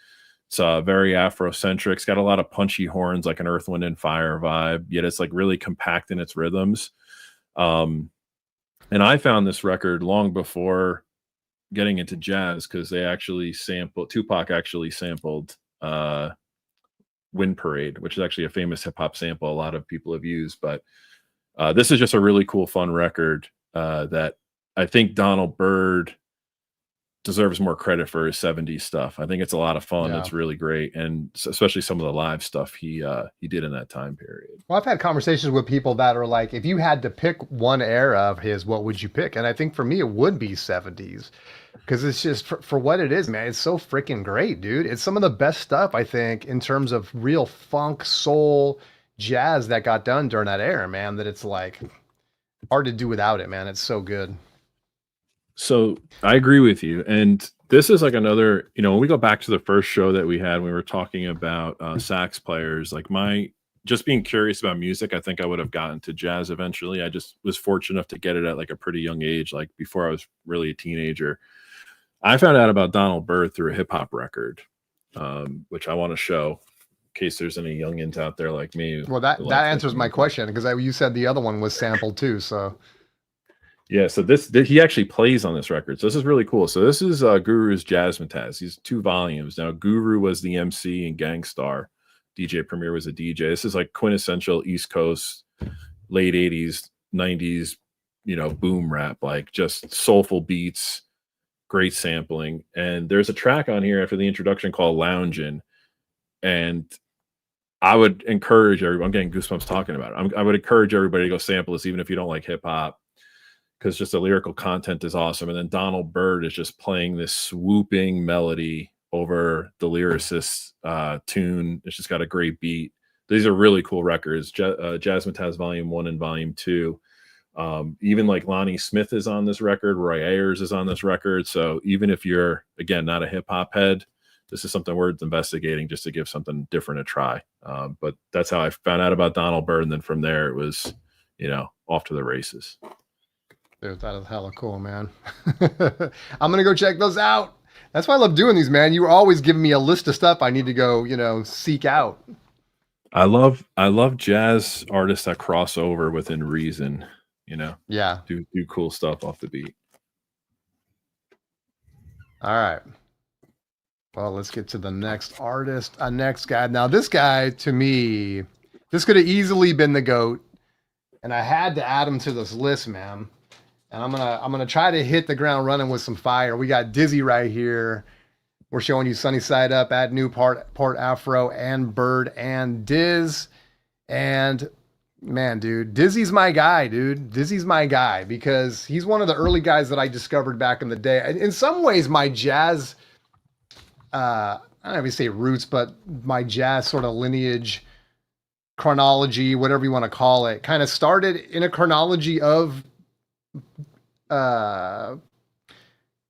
It's very Afrocentric. It's got a lot of punchy horns, like an Earth, Wind, and Fire vibe, yet it's like really compact in its rhythms. And I found this record long before getting into jazz because Tupac actually sampled Wind Parade, which is actually a famous hip hop sample a lot of people have used. But this is just a really cool, fun record that I think Donald Byrd deserves more credit for his 70s stuff. I think it's a lot of fun.
Yeah.
It's really great. And especially some of the live stuff he did in that time period.
Well, I've had conversations with people that are like, if you had to pick one era of his, what would you pick? And I think for me, it would be 70s because it's just for what it is, man. It's so freaking great, dude. It's some of the best stuff, I think, in terms of real funk, soul, jazz that got done during that era, man, that it's like hard to do without it, man. It's so good.
So I agree with you. And this is like another, when we go back to the first show that we had, we were talking about sax players, like just being curious about music. I think I would have gotten to jazz eventually. I just was fortunate enough to get it at like a pretty young age, like before I was really a teenager. I found out about Donald Byrd through a hip hop record, which I want to show in case there's any youngins out there like me.
Well, that answers my question because you said the other one was sampled too. So.
Yeah, so he actually plays on this record. So this is really cool. So this is Guru's Jazzmatazz. He's 2 volumes. Now, Guru was the MC and Gangstar. DJ Premier was a DJ. This is like quintessential East Coast, late 80s, 90s, boom rap, like just soulful beats, great sampling. And there's a track on here after the introduction called Loungin'. And I would encourage everyone, I'm getting goosebumps talking about it. I would encourage everybody to go sample this, even if you don't like hip hop, because just the lyrical content is awesome. And then Donald Byrd is just playing this swooping melody over the lyricist's tune. It's just got a great beat. These are really cool records. Jazzmatazz Volume 1 and Volume 2. Even like Lonnie Smith is on this record. Roy Ayers is on this record. So even if you're, again, not a hip hop head, this is something worth investigating just to give something different a try. But that's how I found out about Donald Byrd. And then from there, it was, off to the races.
Dude, that is hella cool, man. I'm going to go check those out. That's why I love doing these, man. You were always giving me a list of stuff I need to go, seek out.
I love jazz artists that cross over within reason,
Yeah.
Do cool stuff off the beat.
All right. Well, let's get to the next artist, next guy. Now, this guy, to me, this could have easily been the GOAT, and I had to add him to this list, man. And I'm gonna try to hit the ground running with some fire. We got Dizzy right here. We're showing you Sunny Side Up, Add New, Part Afro, and Byrd and Diz. And man, dude, Dizzy's my guy, dude. Dizzy's my guy because he's one of the early guys that I discovered back in the day. In some ways, my jazz, I don't know if you say roots, but my jazz sort of lineage, chronology, whatever you want to call it, kind of started in a chronology of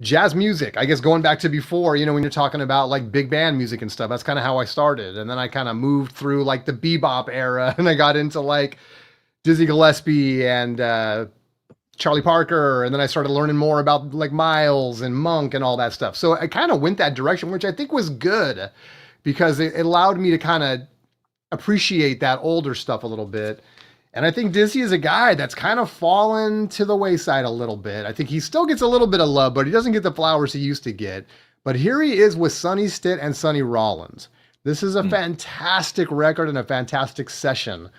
jazz music, I guess, going back to before, when you're talking about like big band music and stuff. That's kind of how I started. And then I kind of moved through like the bebop era and I got into like Dizzy Gillespie and Charlie Parker. And then I started learning more about like Miles and Monk and all that stuff. So I kind of went that direction, which I think was good because it allowed me to kind of appreciate that older stuff a little bit. And I think Dizzy is a guy that's kind of fallen to the wayside a little bit. I think he still gets a little bit of love, but he doesn't get the flowers he used to get. But here he is with Sonny Stitt and Sonny Rollins. This is a fantastic record and a fantastic session.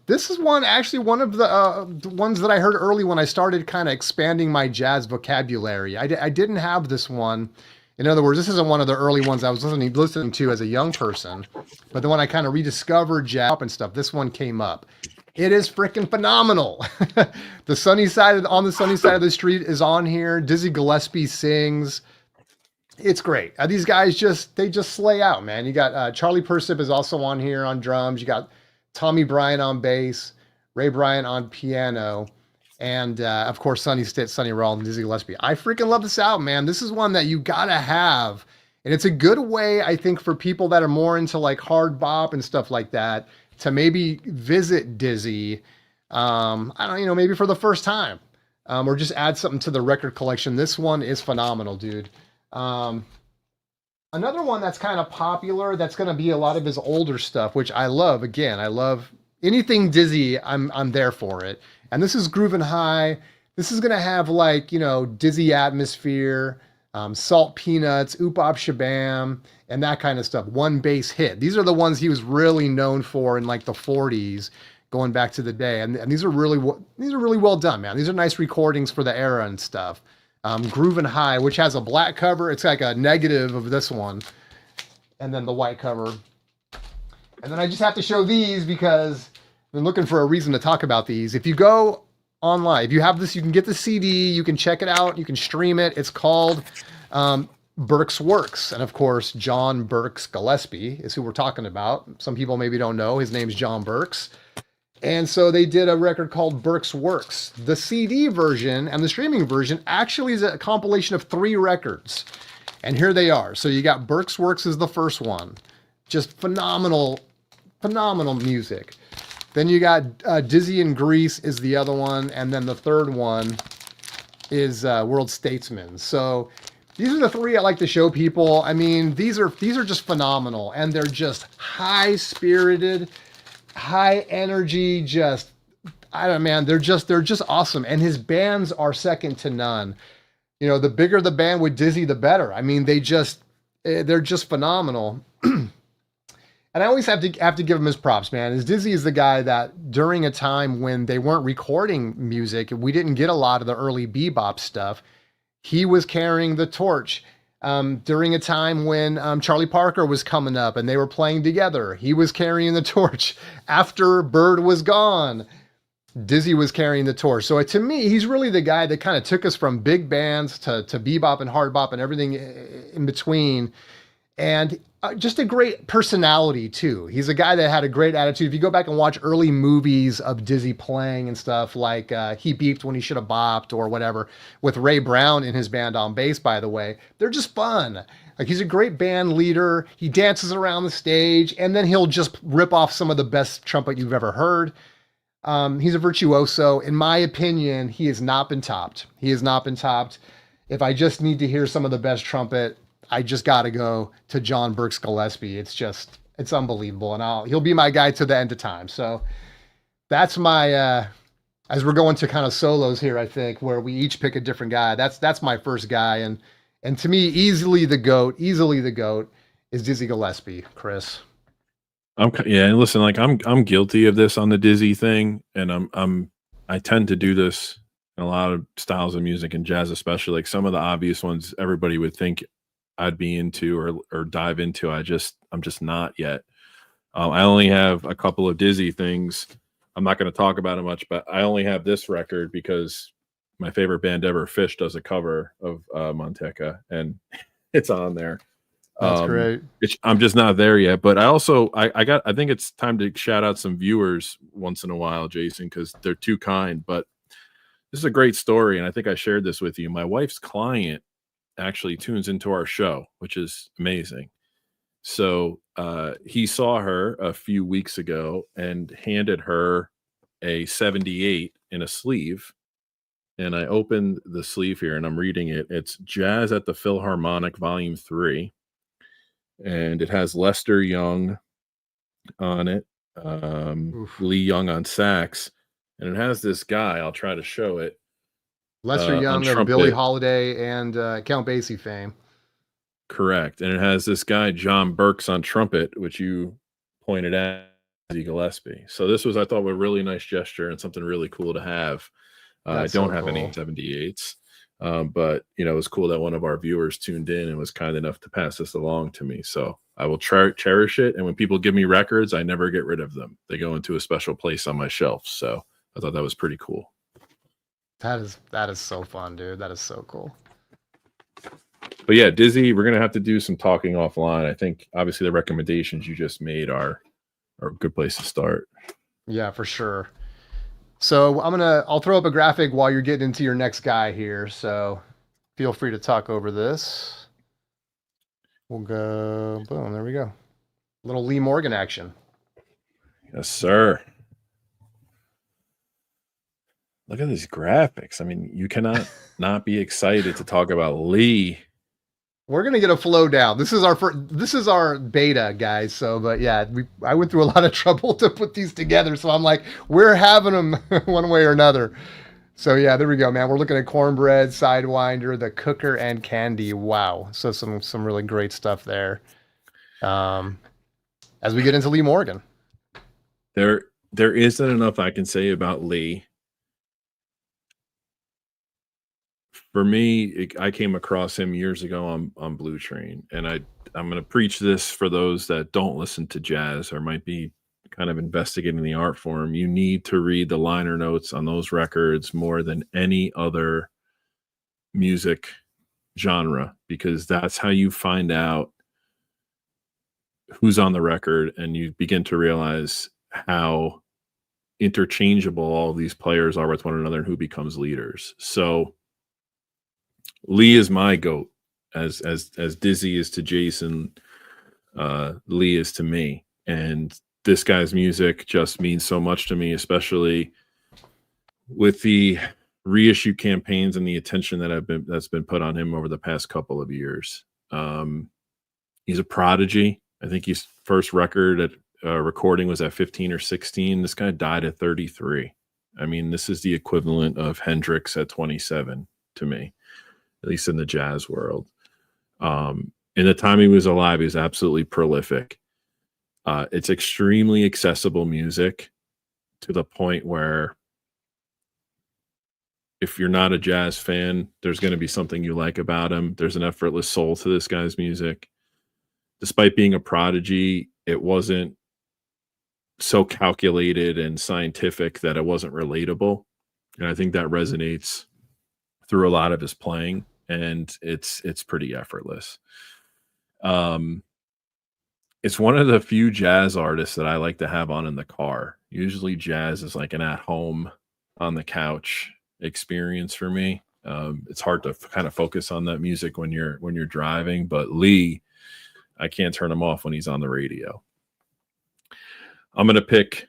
This is one of the ones that I heard early when I started kind of expanding my jazz vocabulary. I didn't have this one. In other words, this isn't one of the early ones I was listening to as a young person. But then when I kind of rediscovered jazz and stuff, this one came up. It is freaking phenomenal. On the sunny side of the street is on here. Dizzy Gillespie sings. It's great. These guys just slay out, man. You got Charlie Persip is also on here on drums. You got Tommy Bryant on bass, Ray Bryant on piano, and of course Sonny Stitt, Sonny Rollins, Dizzy Gillespie. I freaking love this album, man. This is one that you gotta have, and it's a good way, I think, for people that are more into like hard bop and stuff like that to maybe visit Dizzy. Maybe for the first time, or just add something to the record collection. This one is phenomenal, dude. Another one that's kind of popular, that's going to be a lot of his older stuff, which I love. Again, I love anything Dizzy. I'm there for it. And this is Groovin' High. This is going to have like, Dizzy atmosphere, Salt Peanuts, Oop Op Shabam, and that kind of stuff. One bass hit. These are the ones he was really known for in like the 40s, going back to the day. And these are really well done, man. These are nice recordings for the era and stuff. Groovin' High, which has a black cover. It's like a negative of this one. And then the white cover. And then I just have to show these because I've been looking for a reason to talk about these. If you go online, if you have this, you can get the CD, you can check it out, you can stream it. It's called Burke's Works. And of course, John Burks Gillespie is who we're talking about. Some people maybe don't know. His name's John Burks. And so they did a record called Burke's Works. The CD version and the streaming version actually is a compilation of 3 records. And here they are. So you got Burke's Works is the first one. Just phenomenal music. Then you got Dizzy in Greece is the other one. And then the third one is World Statesman. So these are the 3 I like to show people. I mean, these are just phenomenal. And they're just high-spirited, high energy, they're just awesome. And his bands are second to none. The bigger the band with Dizzy, the better. I mean, they're just phenomenal. And I always have to give him his props, man. As Dizzy is the guy that during a time when they weren't recording music, we didn't get a lot of the early bebop stuff. He was carrying the torch. During a time when Charlie Parker was coming up and they were playing together, he was carrying the torch. After Byrd was gone, Dizzy was carrying the torch. So to me, he's really the guy that kind of took us from big bands to bebop and hard bop and everything in between. And just a great personality too. He's a guy that had a great attitude. If you go back and watch early movies of Dizzy playing and stuff, like He Beeped When He Should Have Bopped or whatever, with Ray Brown in his band on bass, by the way, they're just fun. Like, he's a great band leader. He dances around the stage, and then he'll just rip off some of the best trumpet you've ever heard. He's a virtuoso. In my opinion, he has not been topped. He has not been topped. If I just need to hear some of the best trumpet, I just got to go to John Burks Gillespie. It's unbelievable. And he'll be my guy to the end of time. So that's my, as we're going to kind of solos here, I think, where we each pick a different guy. That's my first guy. And to me, easily the GOAT is Dizzy Gillespie, Chris.
And listen, like I'm guilty of this on the Dizzy thing. And I tend to do this in a lot of styles of music and jazz, especially like some of the obvious ones everybody would think I'd be into or dive into. I'm just not yet. I only have a couple of Dizzy things. I'm not going to talk about it much, but I only have this record because my favorite band ever, Fish, does a cover of Manteca, and it's on there.
That's great.
I'm just not there yet, but I think it's time to shout out some viewers once in a while, Jason, because they're too kind. But this is a great story, and I think I shared this with you. My wife's client actually tunes into our show, which is amazing. So he saw her a few weeks ago and handed her a 78 in a sleeve. And I opened the sleeve here and I'm reading it. It's Jazz at the Philharmonic Volume 3. and it has Lester Young on it,
Oof.
Lee Young on sax, and it has this guy. I'll try to show it.
Lester
On
Young of Billie
trumpet.
Holiday and Count Basie fame.
Correct. And it has this guy, John Burks, on trumpet, which you pointed at, Gillespie. So this was, I thought, a really nice gesture and something really cool to have. I
That's
don't
so
have any
cool.
78s, but you know, it was cool that one of our viewers tuned in and was kind enough to pass this along to me. So I will cherish it. And when people give me records, I never get rid of them. They go into a special place on my shelf. So I thought that was pretty cool.
That is so fun, dude. That is so cool.
But yeah, Dizzy, we're gonna have to do some talking offline. I think obviously the recommendations you just made are a good place to start.
Yeah, for sure. So I'll throw up a graphic while you're getting into your next guy here. So feel free to talk over this. We'll go, boom, there we go. Little Lee Morgan action.
Yes, sir. Look at these graphics. I mean, you cannot not be excited to talk about Lee.
We're gonna get a flow down. This is our beta, guys. So, but yeah, I went through a lot of trouble to put these together. So I'm like, we're having them one way or another. So yeah, there we go, man. We're looking at Cornbread, Sidewinder, the Cooker, and Candy. Wow. So some really great stuff there. As we get into Lee Morgan.
There isn't enough I can say about Lee. For me, I came across him years ago on Blue Train, and I'm going to preach this for those that don't listen to jazz or might be kind of investigating the art form. You need to read the liner notes on those records more than any other music genre, because that's how you find out who's on the record, and you begin to realize how interchangeable all these players are with one another and who becomes leaders. So Lee is my goat, as Dizzy is to Jason, Lee is to me. And this guy's music just means so much to me, especially with the reissue campaigns and the attention that's been put on him over the past couple of years. He's a prodigy. I think his first record at recording was at 15 or 16. This guy died at 33. I mean, this is the equivalent of Hendrix at 27 to me, at least in the jazz world. In the time he was alive, he was absolutely prolific. It's extremely accessible music to the point where if you're not a jazz fan, there's going to be something you like about him. There's an effortless soul to this guy's music. Despite being a prodigy, it wasn't so calculated and scientific that it wasn't relatable. And I think that resonates through a lot of his playing, and it's pretty effortless. It's one of the few jazz artists that I like to have on in the car. Usually jazz is like an at-home on the couch experience for me. It's hard to kind of focus on that music when you're driving, but Lee, I can't turn him off when he's on the radio. I'm going to pick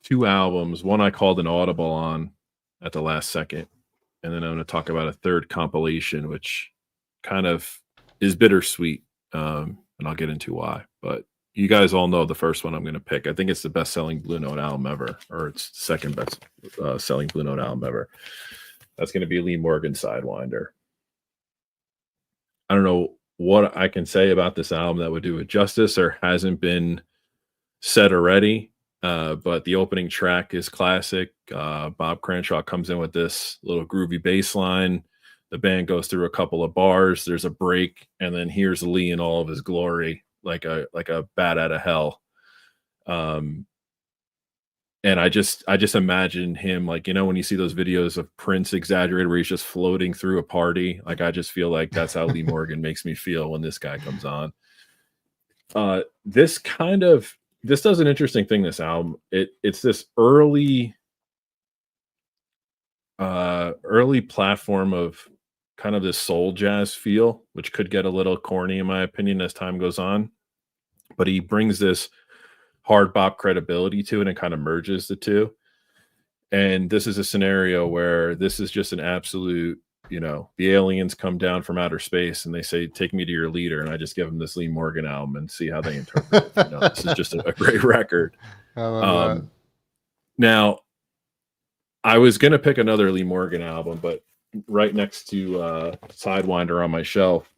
two albums. One I called an audible on at the last second, and then I'm going to talk about a third compilation, which kind of is bittersweet, and I'll get into why. But you guys all know the first one I'm going to pick. I think it's the best-selling Blue Note album ever, or it's the second best selling Blue Note album ever. That's going to be Lee Morgan Sidewinder. I don't know what I can say about this album that would do it justice or hasn't been said already, but the opening track is classic. Bob Cranshaw comes in with this little groovy bass line. The band goes through a couple of bars. There's a break, and then here's Lee in all of his glory, like a bat out of hell. And I just imagine him, like, you know, when you see those videos of Prince exaggerated where he's just floating through a party, like I just feel like that's how Lee Morgan makes me feel when this guy comes on. This does an interesting thing, this album. It's this early platform of kind of this soul jazz feel, which could get a little corny in my opinion as time goes on, but he brings this hard bop credibility to it and kind of merges the two. And this is a scenario where this is just an absolute you know, the aliens come down from outer space and they say, take me to your leader. And I just give them this Lee Morgan album and see how they interpret it. You know, this is just a great record.
I love that.
Now, I was going to pick another Lee Morgan album, but right next to Sidewinder on my shelf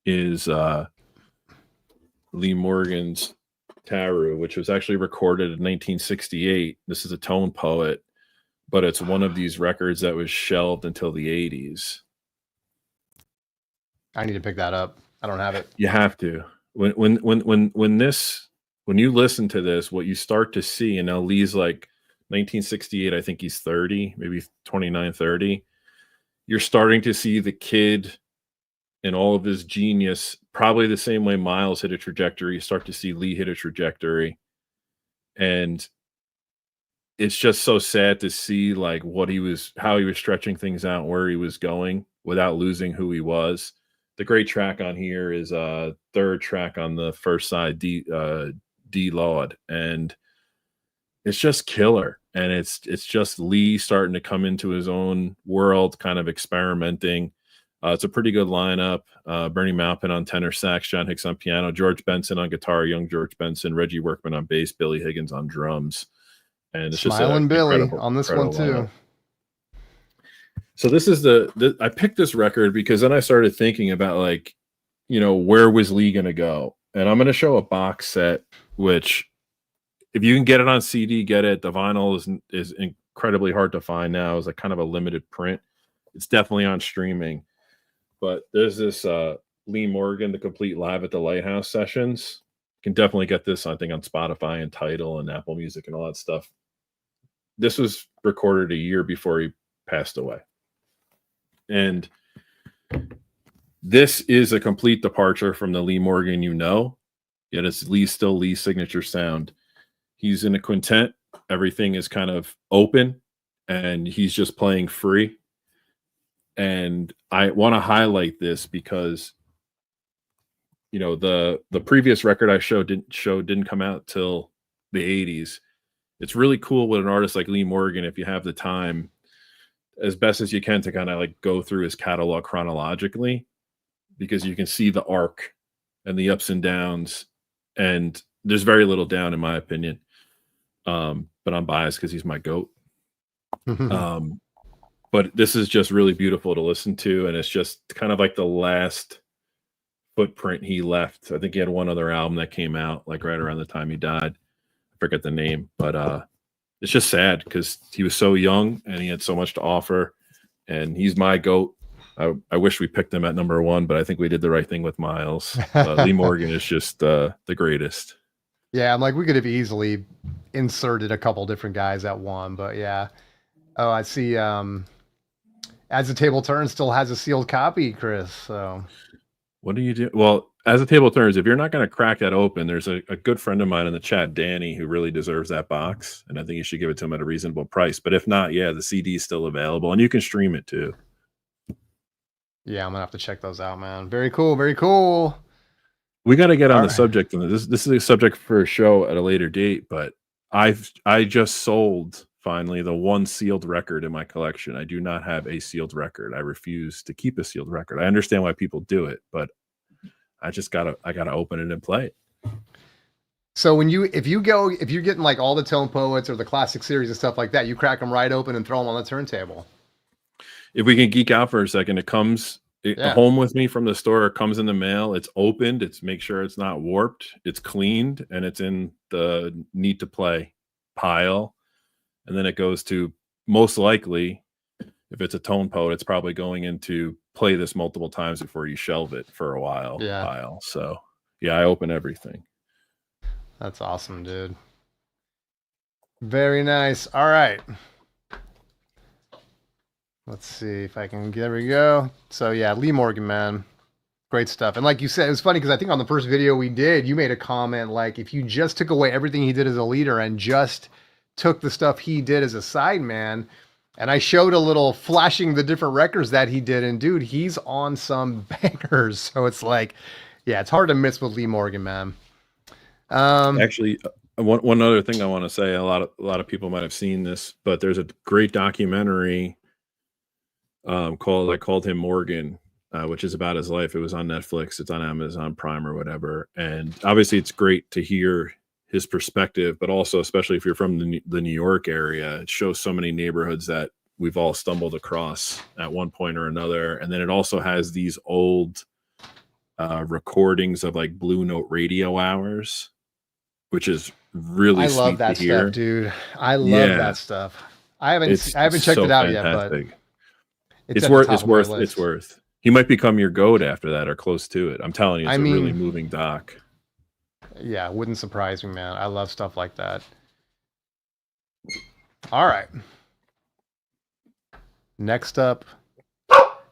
is Lee Morgan's Taru, which was actually recorded in 1968. This is a tone poet, but it's one of these records that was shelved until the 80s.
I need to pick that up. I don't have it.
You have to. When you listen to this, what you start to see, and now Lee's like 1968, I think he's 30, maybe 29, 30. You're starting to see the kid and all of his genius, probably the same way Miles hit a trajectory. You start to see Lee hit a trajectory. And it's just so sad to see like how he was stretching things out, where he was going without losing who he was. The great track on here is third track on the first side, D Laud, and it's just killer. And it's just Lee starting to come into his own world, kind of experimenting. It's a pretty good lineup. Bernie Maupin on tenor sax, John Hicks on piano, George Benson on guitar, young George Benson, Reggie Workman on bass, Billy Higgins on drums. And it's
Smiling
just
Billy on this one too.
Lineup. So this is I picked this record because then I started thinking about, like, you know, where was Lee going to go? And I'm going to show a box set, which if you can get it on CD, get it. The vinyl is incredibly hard to find now. It's like kind of a limited print. It's definitely on streaming. But there's this Lee Morgan, the complete live at the Lighthouse sessions. You can definitely get this, I think, on Spotify and Tidal and Apple Music and all that stuff. This was recorded a year before he passed away. And this is a complete departure from the Lee Morgan you know, yet it's still Lee's signature sound. He's in a quintet. Everything is kind of open, and he's just playing free. And I want to highlight this because, you know, the previous record I showed didn't come out till the 80s. It's really cool with an artist like Lee Morgan, if you have the time, as best as you can, to kind of like go through his catalog chronologically, because you can see the arc and the ups and downs, and there's very little down in my opinion. But I'm biased because he's my GOAT. But this is just really beautiful to listen to, and it's just kind of like the last footprint he left. I think he had one other album that came out like right around the time he died. I forget the name, but it's just sad because he was so young and he had so much to offer, and he's my GOAT. I wish we picked him at number one, but I think we did the right thing with Miles. Lee Morgan is just the greatest.
Yeah, I'm like, we could have easily inserted a couple different guys at one, but yeah. Oh, I see. As the Table Turns still has a sealed copy, Chris. So
what do you do? Well, As the Table Turns, if you're not going to crack that open, there's a good friend of mine in the chat, Danny, who really deserves that box, and I think you should give it to him at a reasonable price. But if not, yeah, the CD is still available, and you can stream it too.
Yeah, I'm gonna have to check those out, man. Very cool, very cool.
We got to get on the subject, and this is a subject for a show at a later date. But I just sold finally the one sealed record in my collection. I do not have a sealed record. I refuse to keep a sealed record. I understand why people do it, but I gotta open it and play it.
So if you're getting like all the Tone Poets or the classic series and stuff like that, you crack them right open and throw them on the turntable.
If we can geek out for a second, it comes home with me from the store. It comes in the mail. It's opened. It's make sure it's not warped. It's cleaned, and it's in the need to play pile. And then it goes to, most likely, if it's a Tone Poet, it's probably going into play this multiple times before you shelve it for a while pile. So yeah, I open everything.
That's awesome, dude. Very nice. All right. Let's see if I can, there we go. So yeah, Lee Morgan, man. Great stuff. And like you said, it was funny because I think on the first video we did, you made a comment like, if you just took away everything he did as a leader and just took the stuff he did as a sideman, and I showed a little flashing the different records that he did, and dude, he's on some bangers. So it's like, yeah, it's hard to miss with Lee Morgan, man.
Actually, one other thing I want to say, a lot of people might have seen this, but there's a great documentary I called him Morgan, which is about his life. It was on Netflix. It's on Amazon Prime or whatever. And obviously, it's great to hear his perspective, but also, especially if you're from the New York area, it shows so many neighborhoods that we've all stumbled across at one point or another. And then it also has these old recordings of like Blue Note radio hours, which is really
I love
sweet
that
to hear.
stuff, dude. I love that stuff. I haven't checked
so
it out yet, but
fantastic.
it's
It's
at the
worth
top
it's
of my
worth
list.
it's worth. He might become your GOAT after that or close to it. I'm telling you, it's
I
a
mean,
really moving doc.
Yeah, wouldn't surprise me, man. I love stuff like that. All right. Next up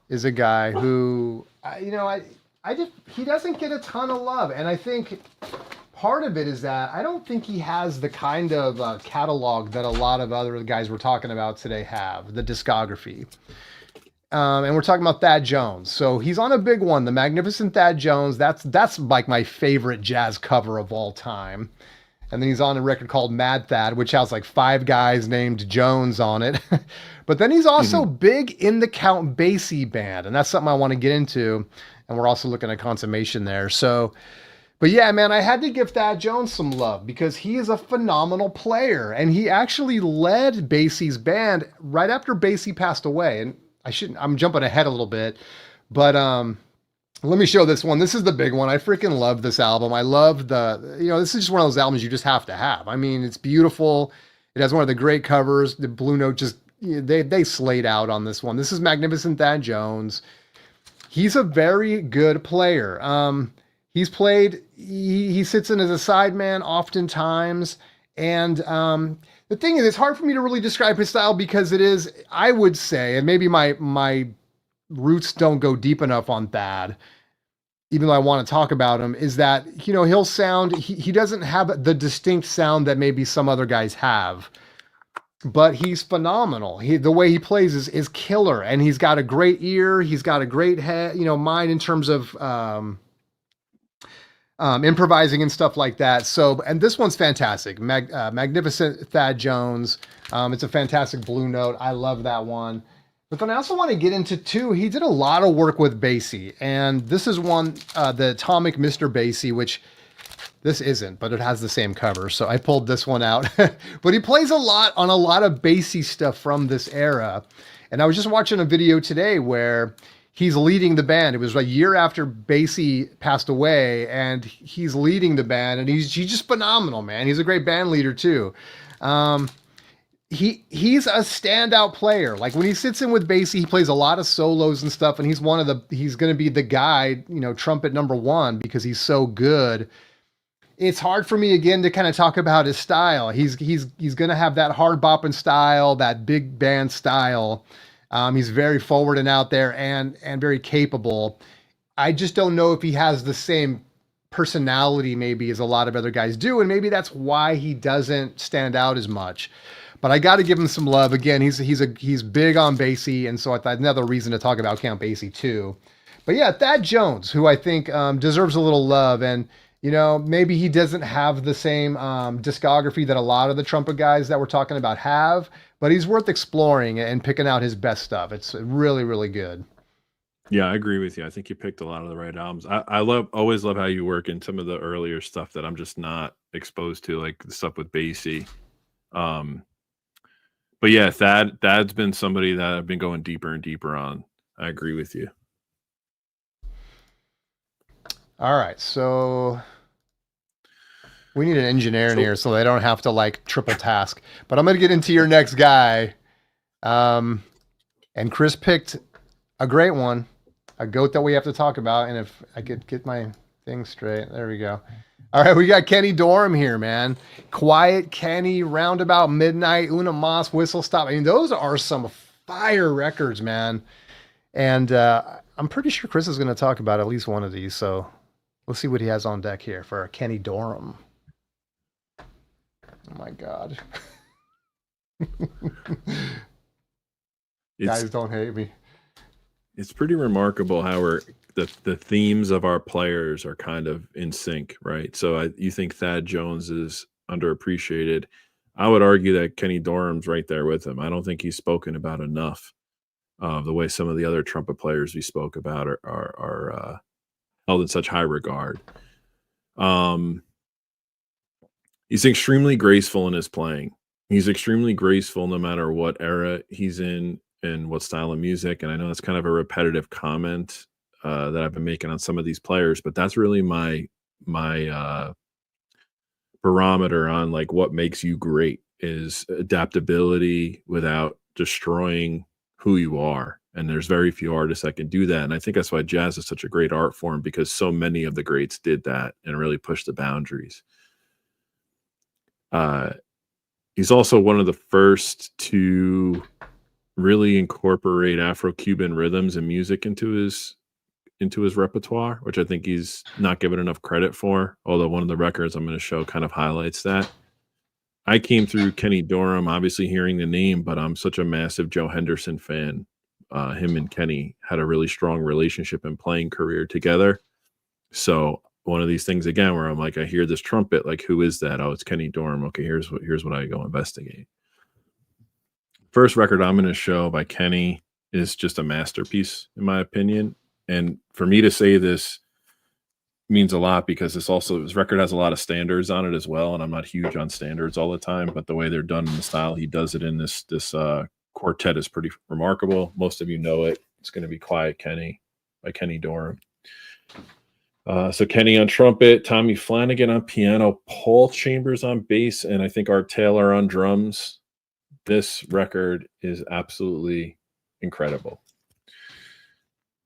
is a guy who, he doesn't get a ton of love. And I think part of it is that I don't think he has the kind of catalog that a lot of other guys we're talking about today have, the discography. And we're talking about Thad Jones. So he's on a big one, the Magnificent Thad Jones. That's like my favorite jazz cover of all time. And then he's on a record called Mad Thad, which has like 5 guys named Jones on it. But then he's also big in the Count Basie band. And that's something I want to get into. And we're also looking at Consummation there. So, but yeah, man, I had to give Thad Jones some love because he is a phenomenal player. And he actually led Basie's band right after Basie passed away. And I'm jumping ahead a little bit, but let me show this one. This is the big one. I freaking love this album. I love this is just one of those albums you just have to have. I mean, it's beautiful. It has one of the great covers. The Blue Note they slayed out on this one. This is Magnificent Thad Jones. He's a very good player. He's played, he sits in as a sideman oftentimes. And the thing is, it's hard for me to really describe his style because it is, I would say, and maybe my roots don't go deep enough on Thad, even though I want to talk about him, is that, he'll sound, he doesn't have the distinct sound that maybe some other guys have, but he's phenomenal. The way he plays is killer, and he's got a great ear. He's got a great head, mind in terms of improvising and stuff like that. So, and this one's fantastic. Magnificent Thad Jones. It's a fantastic Blue Note. I love that one. But then I also want to get into too, he did a lot of work with Basie, and this is one, the Atomic Mr. Basie, which this isn't, but it has the same cover. So I pulled this one out, but he plays a lot on a lot of Basie stuff from this era. And I was just watching a video today where he's leading the band. It was a year after Basie passed away, and he's leading the band, and he's just phenomenal, man. He's a great band leader too. He's a standout player. Like when he sits in with Basie, he plays a lot of solos and stuff, and he's going to be the guy, trumpet number 1 because he's so good. It's hard for me again to kind of talk about his style. He's going to have that hard bopping style, that big band style. He's very forward and out there and very capable. I just don't know if he has the same personality maybe as a lot of other guys do, and maybe that's why he doesn't stand out as much. But I got to give him some love. Again, he's big on Basie, and so I thought another reason to talk about Count Basie too. But yeah, Thad Jones, who I think deserves a little love, and maybe he doesn't have the same discography that a lot of the trumpet guys that we're talking about have, but he's worth exploring and picking out his best stuff. It's really, really good.
Yeah, I agree with you. I think you picked a lot of the right albums. I always love how you work in some of the earlier stuff that I'm just not exposed to, like the stuff with Basie. But yeah, Thad's been somebody that I've been going deeper and deeper on. I agree with you.
All right, so we need an engineer in here so they don't have to like triple task. But I'm going to get into your next guy. And Chris picked a great one, a goat that we have to talk about. And if I could get my thing straight, there we go. All right, we got Kenny Dorham here, man. Quiet Kenny, Roundabout Midnight, Una Mas, Whistle Stop. I mean, those are some fire records, man. And I'm pretty sure Chris is going to talk about at least one of these. So let's see what he has on deck here for Kenny Dorham. Oh, my God. Guys, don't hate me.
It's pretty remarkable how the themes of our players are kind of in sync, right? So you think Thad Jones is underappreciated. I would argue that Kenny Dorham's right there with him. I don't think he's spoken about enough. The way some of the other trumpet players we spoke about are held in such high regard. He's extremely graceful in his playing. He's extremely graceful no matter what era he's in and what style of music. And I know that's kind of a repetitive comment that I've been making on some of these players, but that's really my barometer on like what makes you great is adaptability without destroying who you are. And there's very few artists that can do that. And I think that's why jazz is such a great art form, because so many of the greats did that and really pushed the boundaries. He's also one of the first to really incorporate Afro-Cuban rhythms and music into his repertoire, which I think he's not given enough credit for, although one of the records I'm going to show kind of highlights that. I came through Kenny Dorham, obviously hearing the name, but I'm such a massive Joe Henderson fan. Him and Kenny had a really strong relationship and playing career together. So one of these things again where I'm like, I hear this trumpet, like, who is that? Oh, it's Kenny Dorham. Okay, here's what I go investigate. First record I'm going to show by Kenny is just a masterpiece, in my opinion. And for me to say this means a lot because this record has a lot of standards on it as well. And I'm not huge on standards all the time, but the way they're done in the style he does it in this quartet is pretty remarkable. Most of you know it. It's going to be Quiet Kenny by Kenny Dorham. So Kenny on trumpet, Tommy Flanagan on piano, Paul Chambers on bass, and I think Art Taylor on drums. This record is absolutely incredible.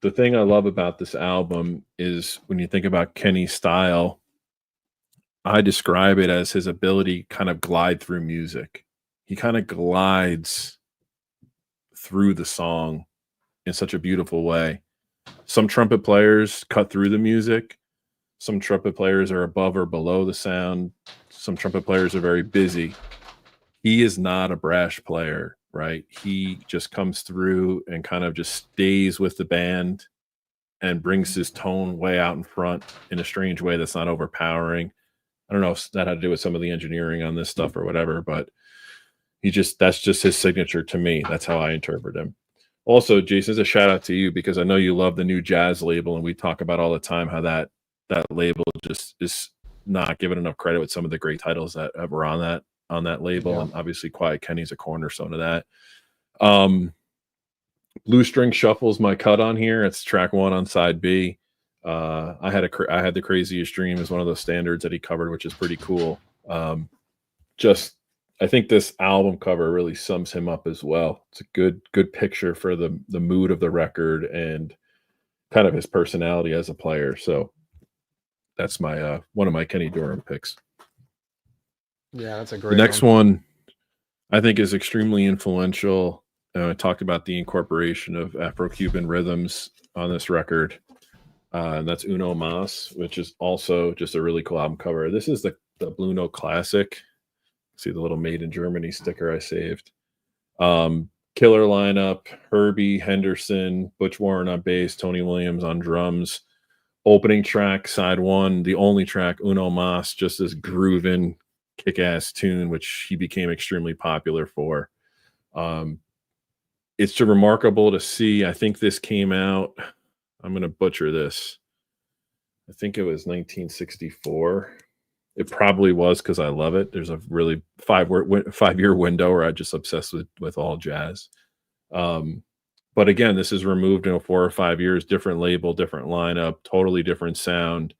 The thing I love about this album is when you think about Kenny's style, I describe it as his ability to kind of glide through music. He kind of glides through the song in such a beautiful way. Some trumpet players cut through the music. Some trumpet players are above or below the sound. Some trumpet players are very busy. He is not a brash player, right? He just comes through and kind of just stays with the band and brings his tone way out in front in a strange way that's not overpowering. I don't know if that had to do with some of the engineering on this stuff or whatever, but that's just his signature to me. That's how I interpret him. Also, Jason, as a shout out to you, because I know you love the new jazz label, and we talk about all the time how that label just is not given enough credit with some of the great titles that were on that label. Yeah. And obviously Quiet Kenny's a cornerstone of that. Blue String Shuffle's my cut on here. It's track 1 on side B. I had the Craziest Dream as one of those standards that he covered, which is pretty cool. I think this album cover really sums him up as well. It's a good picture for the mood of the record and kind of his personality as a player. So that's my one of my Kenny Dorham picks.
Yeah, that's a great.
The next one I think is extremely influential. I talked about the incorporation of Afro-Cuban rhythms on this record. And that's Uno Mas, which is also just a really cool album cover. This is the Blue Note Classic. See the little Made in Germany sticker I saved. Killer lineup: Herbie, Henderson, Butch Warren on bass, Tony Williams on drums. Opening track, side 1, the only track, Uno Mas, just this grooving, kick-ass tune, which he became extremely popular for. It's remarkable to see. I think this came out, I'm going to butcher this. I think it was 1964. It probably was because I love it. There's a really 5-year window where I just obsessed with all jazz. But again, this is removed in 4 or 5 years, different label, different lineup, totally different sound.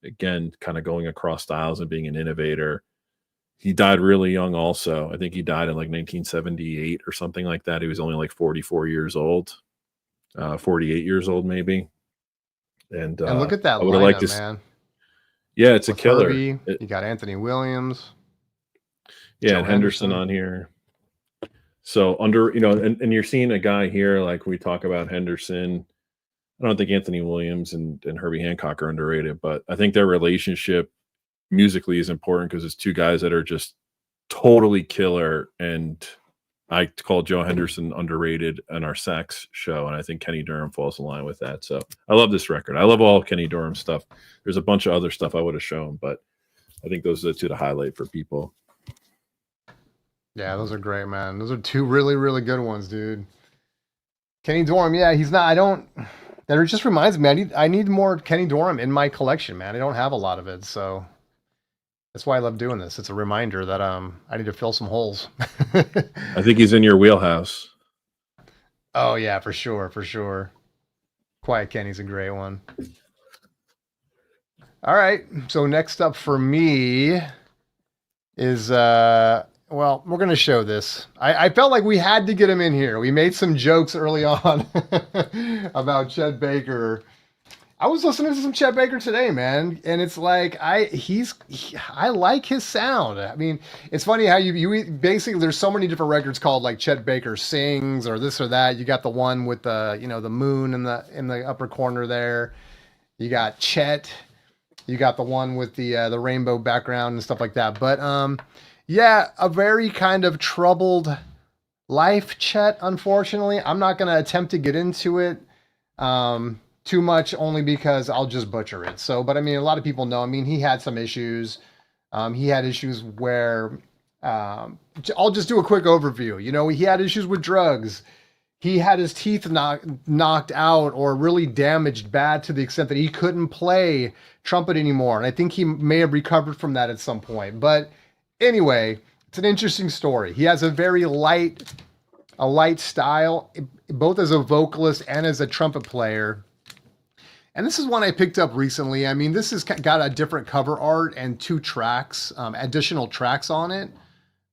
Again, kind of going across styles and being an innovator. He died really young also. I think he died in like 1978 or something like that. He was only like 44 years old, 48 years old maybe. And
look at that lineup, man.
Yeah, it's a killer.
Herbie, you got Anthony Williams.
Yeah, and Henderson on here. So and you're seeing a guy here, like we talk about Henderson. I don't think Anthony Williams and Herbie Hancock are underrated, but I think their relationship musically is important because it's two guys that are just totally killer. And I call Joe Henderson underrated on our sax show, and I think Kenny Dorham falls in line with that. So I love this record. I love all Kenny Dorham stuff. There's a bunch of other stuff I would have shown, but I think those are the two to highlight for people.
Yeah, those are great, man. Those are two really, really good ones, dude. Kenny Dorham, yeah, he's not. I don't. That just reminds me. I need more Kenny Dorham in my collection, man. I don't have a lot of it, so that's why I love doing this. It's a reminder that I need to fill some holes.
I think he's in your wheelhouse.
Oh yeah, for sure, for sure. Quiet Kenny's a great one. All right, so next up for me is well, we're gonna show this. I felt like we had to get him in here. We made some jokes early on about Chet Baker. I was listening to some Chet Baker today, man, and it's like I like his sound. I mean, it's funny how you basically there's so many different records called like Chet Baker Sings or this or that. You got the one with the the moon in the upper corner there. You got Chet. You got the one with the rainbow background and stuff like that. But yeah, a very kind of troubled life, Chet. Unfortunately, I'm not going to attempt to get into it too much, only because I'll just butcher it. So, but I mean, a lot of people know. I mean, he had some issues. He had issues where I'll just do a quick overview. He had issues with drugs. He had his teeth knocked out or really damaged bad to the extent that he couldn't play trumpet anymore. And I think he may have recovered from that at some point. But anyway, it's an interesting story. He has a very light style, both as a vocalist and as a trumpet player. And this is one I picked up recently. I mean, this has got a different cover art and 2 tracks, additional tracks on it,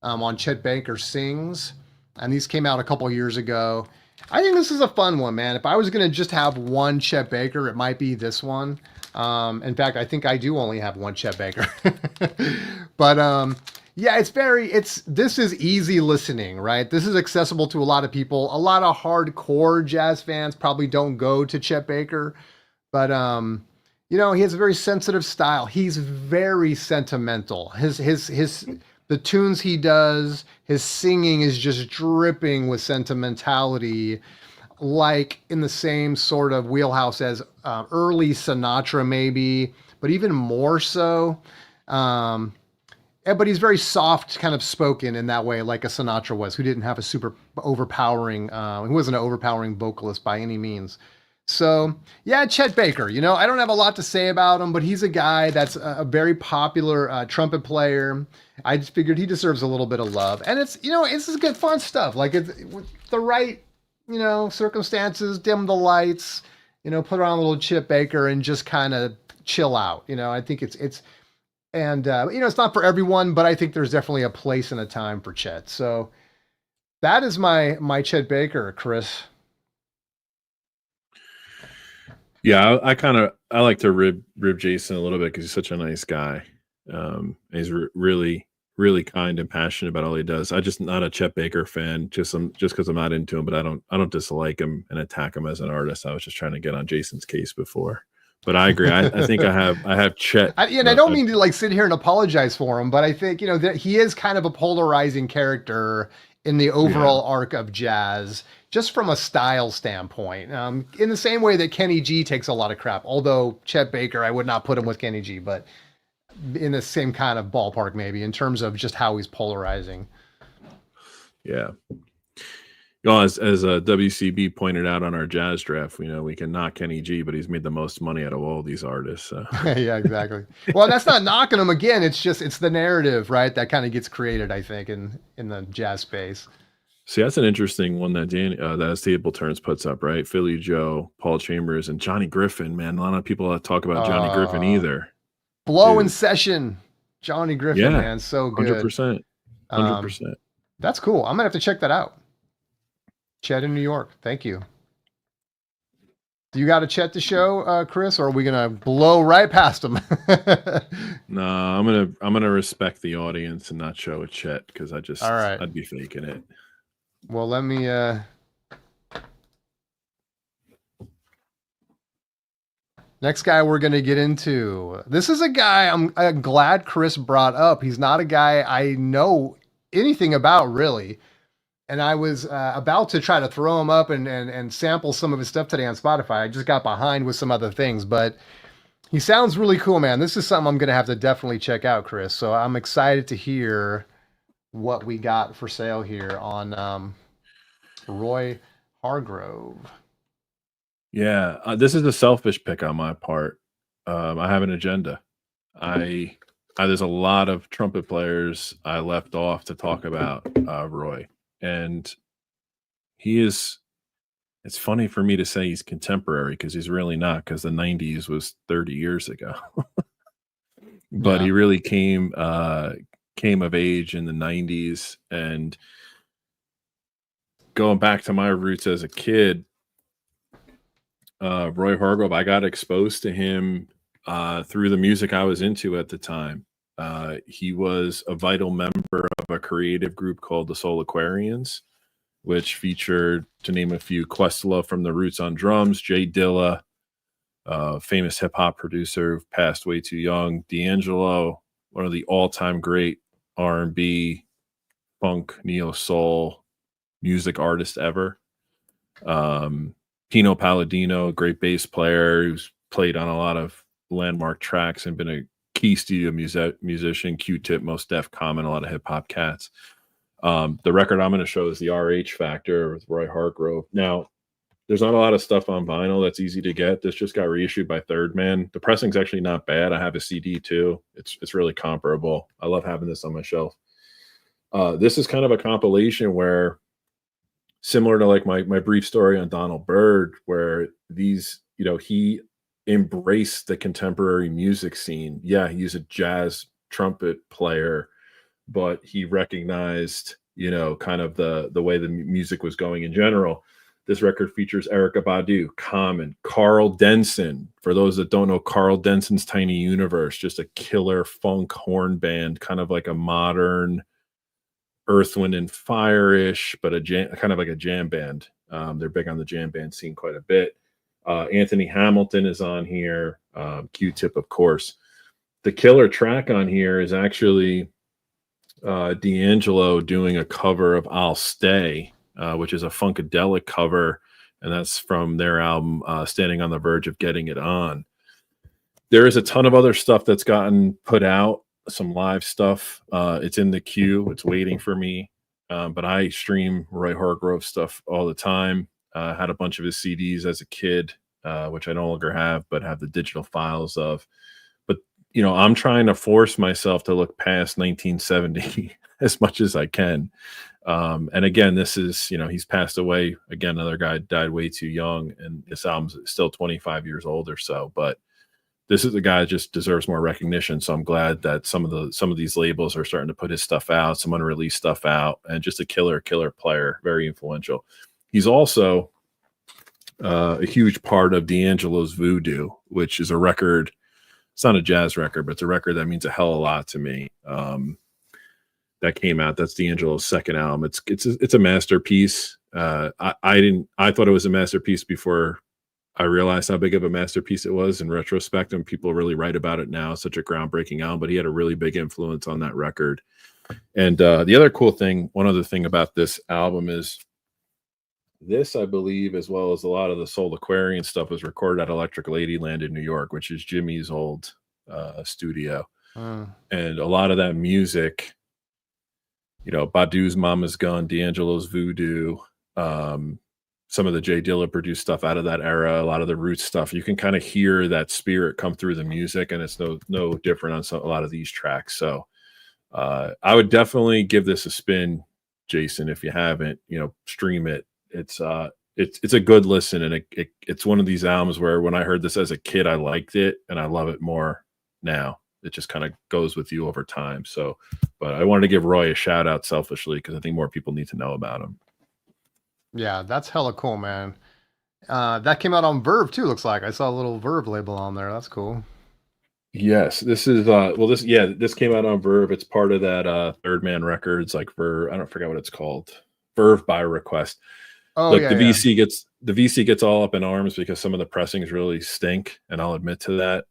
on Chet Baker Sings. And these came out a couple years ago. I think this is a fun one, man. If I was going to just have one Chet Baker, it might be this one. In fact, I think I do only have one Chet Baker. But yeah, this is easy listening, right? This is accessible to a lot of people. A lot of hardcore jazz fans probably don't go to Chet Baker. But he has a very sensitive style. He's very sentimental. The tunes he does, his singing is just dripping with sentimentality, like in the same sort of wheelhouse as early Sinatra, maybe, but even more so. But he's very soft, kind of spoken in that way, like a Sinatra was, who didn't have a super overpowering, he wasn't an overpowering vocalist by any means. So yeah, Chet Baker, I don't have a lot to say about him, but he's a guy that's a very popular trumpet player. I just figured he deserves a little bit of love, and it's just good fun stuff. Like it's with the right circumstances, dim the lights, put on a little Chet Baker and just kind of chill out. I think it's it's not for everyone, but I think there's definitely a place and a time for Chet. So that is my Chet Baker, Chris.
Yeah, I like to rib Jason a little bit because he's such a nice guy. He's really, really kind and passionate about all he does. I'm just not a Chet Baker fan, just because I'm not into him. But I don't dislike him and attack him as an artist. I was just trying to get on Jason's case before. But I agree. I think I have Chet.
And I don't mean to sit here and apologize for him, but I think that he is kind of a polarizing character in the overall arc of jazz, just from a style standpoint. In the same way that Kenny G takes a lot of crap, although Chet Baker, I would not put him with Kenny G, but in the same kind of ballpark, maybe, in terms of just how he's polarizing.
Yeah. As WCB pointed out on our jazz draft, we can knock Kenny G, but he's made the most money out of all these artists. So.
Yeah, exactly. Well, that's not knocking him again. It's the narrative, right? That kind of gets created, I think, in the jazz space.
See, that's an interesting one that that Stable Turns puts up, right? Philly Joe, Paul Chambers, and Johnny Griffin. Man, a lot of people talk about Johnny Griffin either.
Blow in Session, Johnny Griffin, man, so good.
100%.
That's cool. I'm gonna have to check that out. Chet in New York. Thank you. Do you got a Chet to show, Chris, or are we gonna blow right past him?
No, I'm gonna respect the audience and not show a Chet because
all right.
I'd be faking it.
Well, let me. Next guy we're gonna get into. This is a guy I'm glad Chris brought up. He's not a guy I know anything about really. And I was about to try to throw him up and sample some of his stuff today on Spotify. I just got behind with some other things, but he sounds really cool, man. This is something I'm going to have to definitely check out, Chris. So I'm excited to hear what we got for sale here on Roy Hargrove.
Yeah, this is a selfish pick on my part. I have an agenda. There's a lot of trumpet players I left off to talk about Roy, and he is. It's funny for me to say he's contemporary because he's really not. Because the '90s was 30 years ago, but
Yeah.
he really came of age in the '90s, and going back to my roots as a kid. Roy Hargrove, I got exposed to him through the music I was into at the time. He was a vital member of a creative group called the Soul Aquarians, which featured, to name a few, Questlove from the Roots on drums, Jay Dilla, famous hip hop producer who passed way too young, D'Angelo, one of the all-time great R&B, funk, neo soul music artists ever. Pino Palladino, a great bass player who's played on a lot of landmark tracks and been a key studio musician. Q-Tip, Mos Def, Common, a lot of hip hop cats. The record I'm going to show is the RH Factor with Roy Hargrove. Now, there's not a lot of stuff on vinyl that's easy to get. This just got reissued by Third Man. The pressing's actually not bad. I have a CD too. It's really comparable. I love having this on my shelf. This is kind of a compilation where, similar to like my brief story on Donald Byrd, where these, he embraced the contemporary music scene. Yeah, he's a jazz trumpet player, but he recognized, kind of the way the music was going in general. This record features Erykah Badu, Common, Carl Denson. For those that don't know, Carl Denson's Tiny Universe, just a killer funk horn band, kind of like a modern Earth, Wind and Fire-ish, but kind of like a jam band. They're big on the jam band scene quite a bit. Anthony Hamilton is on here. Q-Tip, of course. The killer track on here is actually D'Angelo doing a cover of I'll Stay, which is a Funkadelic cover, and that's from their album Standing on the Verge of Getting It On. There is a ton of other stuff that's gotten put out, some live stuff. It's in the queue. It's waiting for me. But I stream Roy Hargrove stuff all the time. Had a bunch of his CDs as a kid, which I no longer have, but have the digital files of. But, I'm trying to force myself to look past 1970 as much as I can. And again, this is, he's passed away. Again, another guy died way too young, and this album's still 25 years old or so. But this is a guy that just deserves more recognition. So I'm glad that some of these labels are starting to put his stuff out, some unreleased stuff out, and just a killer player, very influential. He's also a huge part of D'Angelo's Voodoo, which is a record. It's not a jazz record, but it's a record that means a hell of a lot to me. That came out. That's D'Angelo's second album. It's a masterpiece. I thought it was a masterpiece before I realized how big of a masterpiece it was in retrospect, and people really write about it now. Such a groundbreaking album, but he had a really big influence on that record. And the other cool thing, one other thing about this album is this, I believe, as well as a lot of the Soul Aquarian stuff, was recorded at Electric Ladyland in New York, which is Jimmy's old studio. And a lot of that music, Badu's Mama's Gun, D'Angelo's Voodoo, some of the Jay Dilla produced stuff out of that era, a lot of the Roots stuff, you can kind of hear that spirit come through the music, and it's no different on a lot of these tracks. So I would definitely give this a spin, Jason. If you haven't, stream it. It's a good listen, and it's one of these albums where when I heard this as a kid, I liked it, and I love it more now. It just kind of goes with you over time. So, but I wanted to give Roy a shout out selfishly because I think more people need to know about him.
Yeah, that's hella cool, man. That came out on Verve too, looks like. I saw a little Verve label on there. That's cool.
Yes, this is this came out on Verve. It's part of that Third Man Records, like I don't forget what it's called. Verve by request.
Oh,
Look,
yeah,
the VC gets all up in arms because some of the pressings really stink, and I'll admit to that.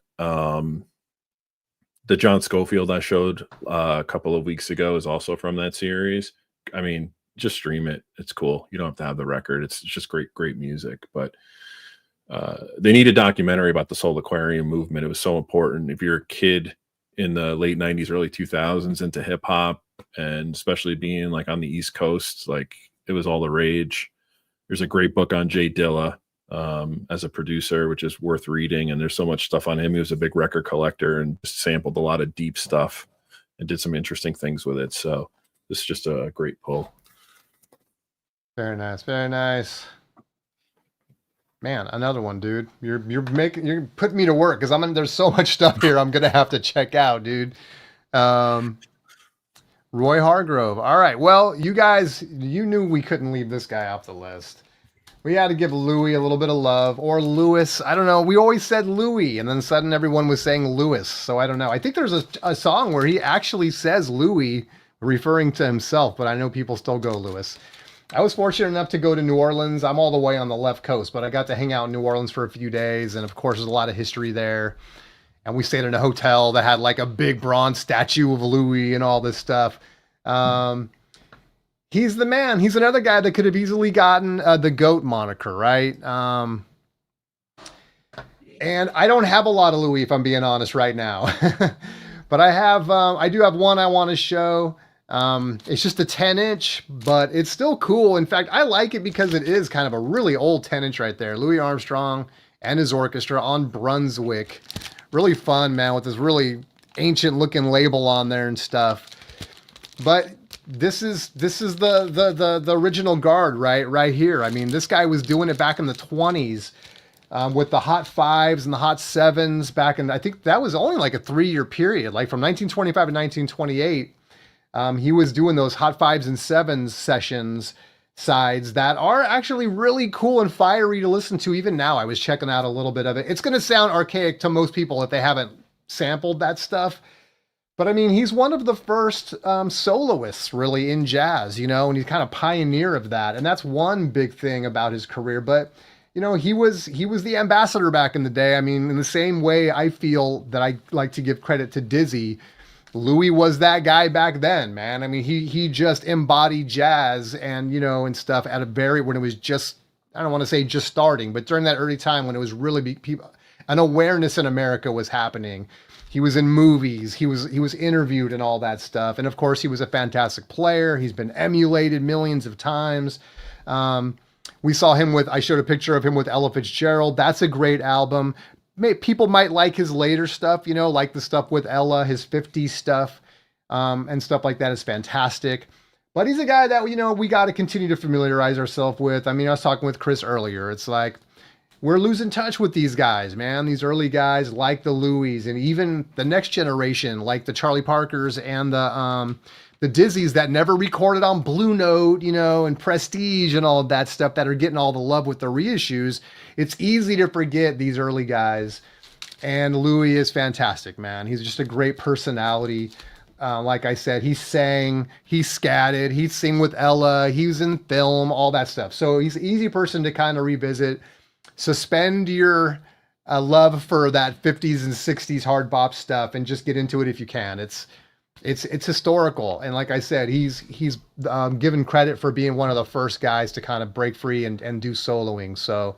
The John Scofield I showed a couple of weeks ago is also from that series. I mean, just stream it. It's cool. You don't have to have the record. It's just great music. But they need a documentary about the Soul Aquarium movement. It was so important. If you're a kid in the late 90s, early 2000s into hip hop, and especially being like on the East Coast, like it was all the rage. There's a great book on Jay Dilla as a producer, which is worth reading. And there's so much stuff on him. He was a big record collector and sampled a lot of deep stuff and did some interesting things with it. So this is just a great pull.
Very nice. Very nice. Man, another one, dude. You're putting me to work because there's so much stuff here I'm gonna have to check out, dude. Roy Hargrove. All right. Well, you guys, you knew we couldn't leave this guy off the list. We had to give Louis a little bit of love, or Louis. I don't know. We always said Louis, and then suddenly everyone was saying Louis. So I don't know. I think there's a song where he actually says Louis, referring to himself, but I know people still go Louis. I was fortunate enough to go to New Orleans. I'm all the way on the left coast, but I got to hang out in New Orleans for a few days. And of course, there's a lot of history there. And we stayed in a hotel that had like a big bronze statue of Louis and all this stuff. He's the man. He's another guy that could have easily gotten the GOAT moniker, right? And I don't have a lot of Louis, if I'm being honest right now. But I do have one I want to show. It's just a 10-inch, but it's still cool. In fact, I like it because it is kind of a really old 10-inch right there. Louis Armstrong and his orchestra on Brunswick. Really fun, man, with this really ancient looking label on there and stuff. But this is the original guard right here. I mean, this guy was doing it back in the 20s with the hot 5s and the hot 7s back in, I think that was only like a 3-year period, like from 1925 to 1928. He was doing those hot 5s and 7s sessions sides that are actually really cool and fiery to listen to. Even now, I was checking out a little bit of it. It's going to sound archaic to most people if they haven't sampled that stuff. But I mean, he's one of the first soloists really in jazz, you know, and he's kind of pioneer of that. And that's one big thing about his career. But, you know, he was the ambassador back in the day. I mean, in the same way I feel that I like to give credit to Dizzy, Louis was that guy back then, man. I mean, he just embodied jazz and, you know, and stuff at when it was just, I don't want to say just starting, but during that early time when it was really an awareness in America was happening. He was in movies, he was interviewed and all that stuff. And of course, he was a fantastic player. He's been emulated millions of times. We saw him I showed a picture of him with Ella Fitzgerald. That's a great album. People might like his later stuff, you know, like the stuff with Ella, his 50s stuff, and stuff like that is fantastic. But he's a guy that, you know, we got to continue to familiarize ourselves with. I mean, I was talking with Chris earlier. It's like, we're losing touch with these guys, man. These early guys like the Louis, and even the next generation, like the Charlie Parkers and the Dizzies that never recorded on Blue Note, you know, and Prestige and all of that stuff that are getting all the love with the reissues. It's easy to forget these early guys. And Louis is fantastic, man. He's just a great personality. Like I said, he sang, he scatted, he'd sing with Ella, he was in film, all that stuff. So he's an easy person to kind of revisit. Suspend your love for that 50s and 60s hard bop stuff and just get into it if you can. It's historical. And like I said, he's given credit for being one of the first guys to kind of break free and do soloing. So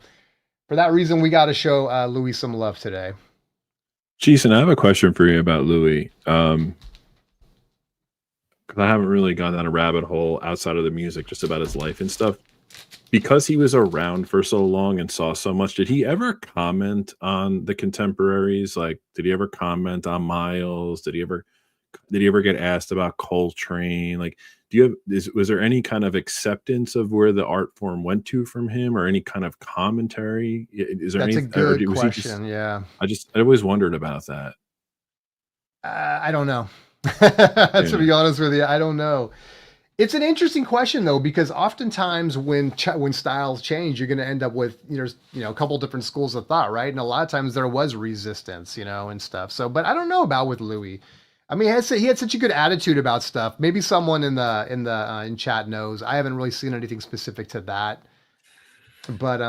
for that reason, we got to show Louis some love today.
Jason, I have a question for you about Louis. Because I haven't really gone down a rabbit hole outside of the music, just about his life and stuff. Because he was around for so long and saw so much, did he ever comment on the contemporaries? Like, did he ever comment on Miles? Did he ever get asked about Coltrane? Like, was there any kind of acceptance of where the art form went to from him, or any kind of commentary? Is there
That's
any,
a good
was
question. Yeah.
I always wondered about that.
I don't know. To be honest with you, I don't know. It's an interesting question though, because oftentimes when styles change, you're going to end up with, you know, a couple different schools of thought, right? And a lot of times there was resistance, you know, and stuff. So, but I don't know about with Louis. I mean, he had such a good attitude about stuff. Maybe someone in chat knows. I haven't really seen anything specific to that. But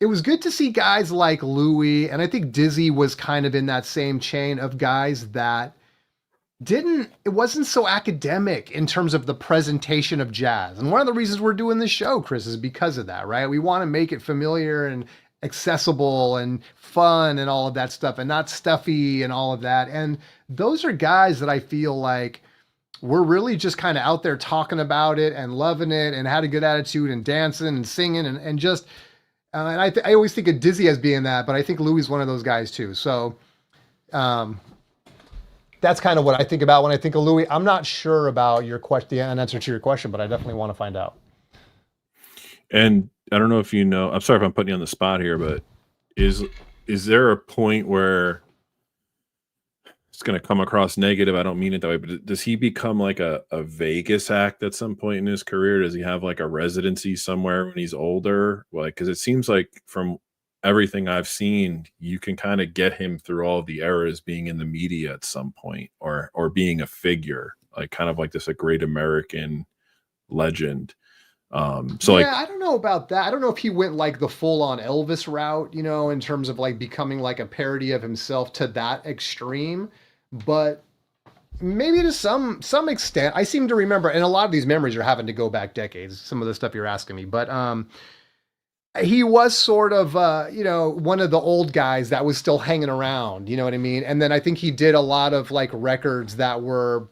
it was good to see guys like Louis, and I think Dizzy was kind of in that same chain of guys that it wasn't so academic in terms of the presentation of jazz. And one of the reasons we're doing this show, Chris, is because of that, right? We want to make it familiar and accessible and fun and all of that stuff, and not stuffy and all of that. And those are guys that I feel like we're really just kind of out there talking about it and loving it and had a good attitude and dancing and singing and just and I always think of Dizzy as being that, but I think Louis is one of those guys too. So um, that's kind of what I think about when I think of Louis. I'm not sure about your question, the answer to your question, but I definitely want to find out.
And I don't know if you know, I'm sorry if I'm putting you on the spot here, but is there a point where it's going to come across negative? I don't mean it that way, but does he become like a Vegas act at some point in his career? Does he have like a residency somewhere when he's older? Like, because it seems like from everything I've seen, you can kind of get him through all the eras being in the media at some point, or being a figure, like kind of like this, a great American legend. So
Yeah,
like,
I don't know about that. I don't know if he went like the full on Elvis route, you know, in terms of like becoming like a parody of himself to that extreme, but maybe to some extent. I seem to remember, and a lot of these memories are having to go back decades, some of the stuff you're asking me, but he was sort of you know, one of the old guys that was still hanging around, you know what I mean? And then I think he did a lot of like records that were,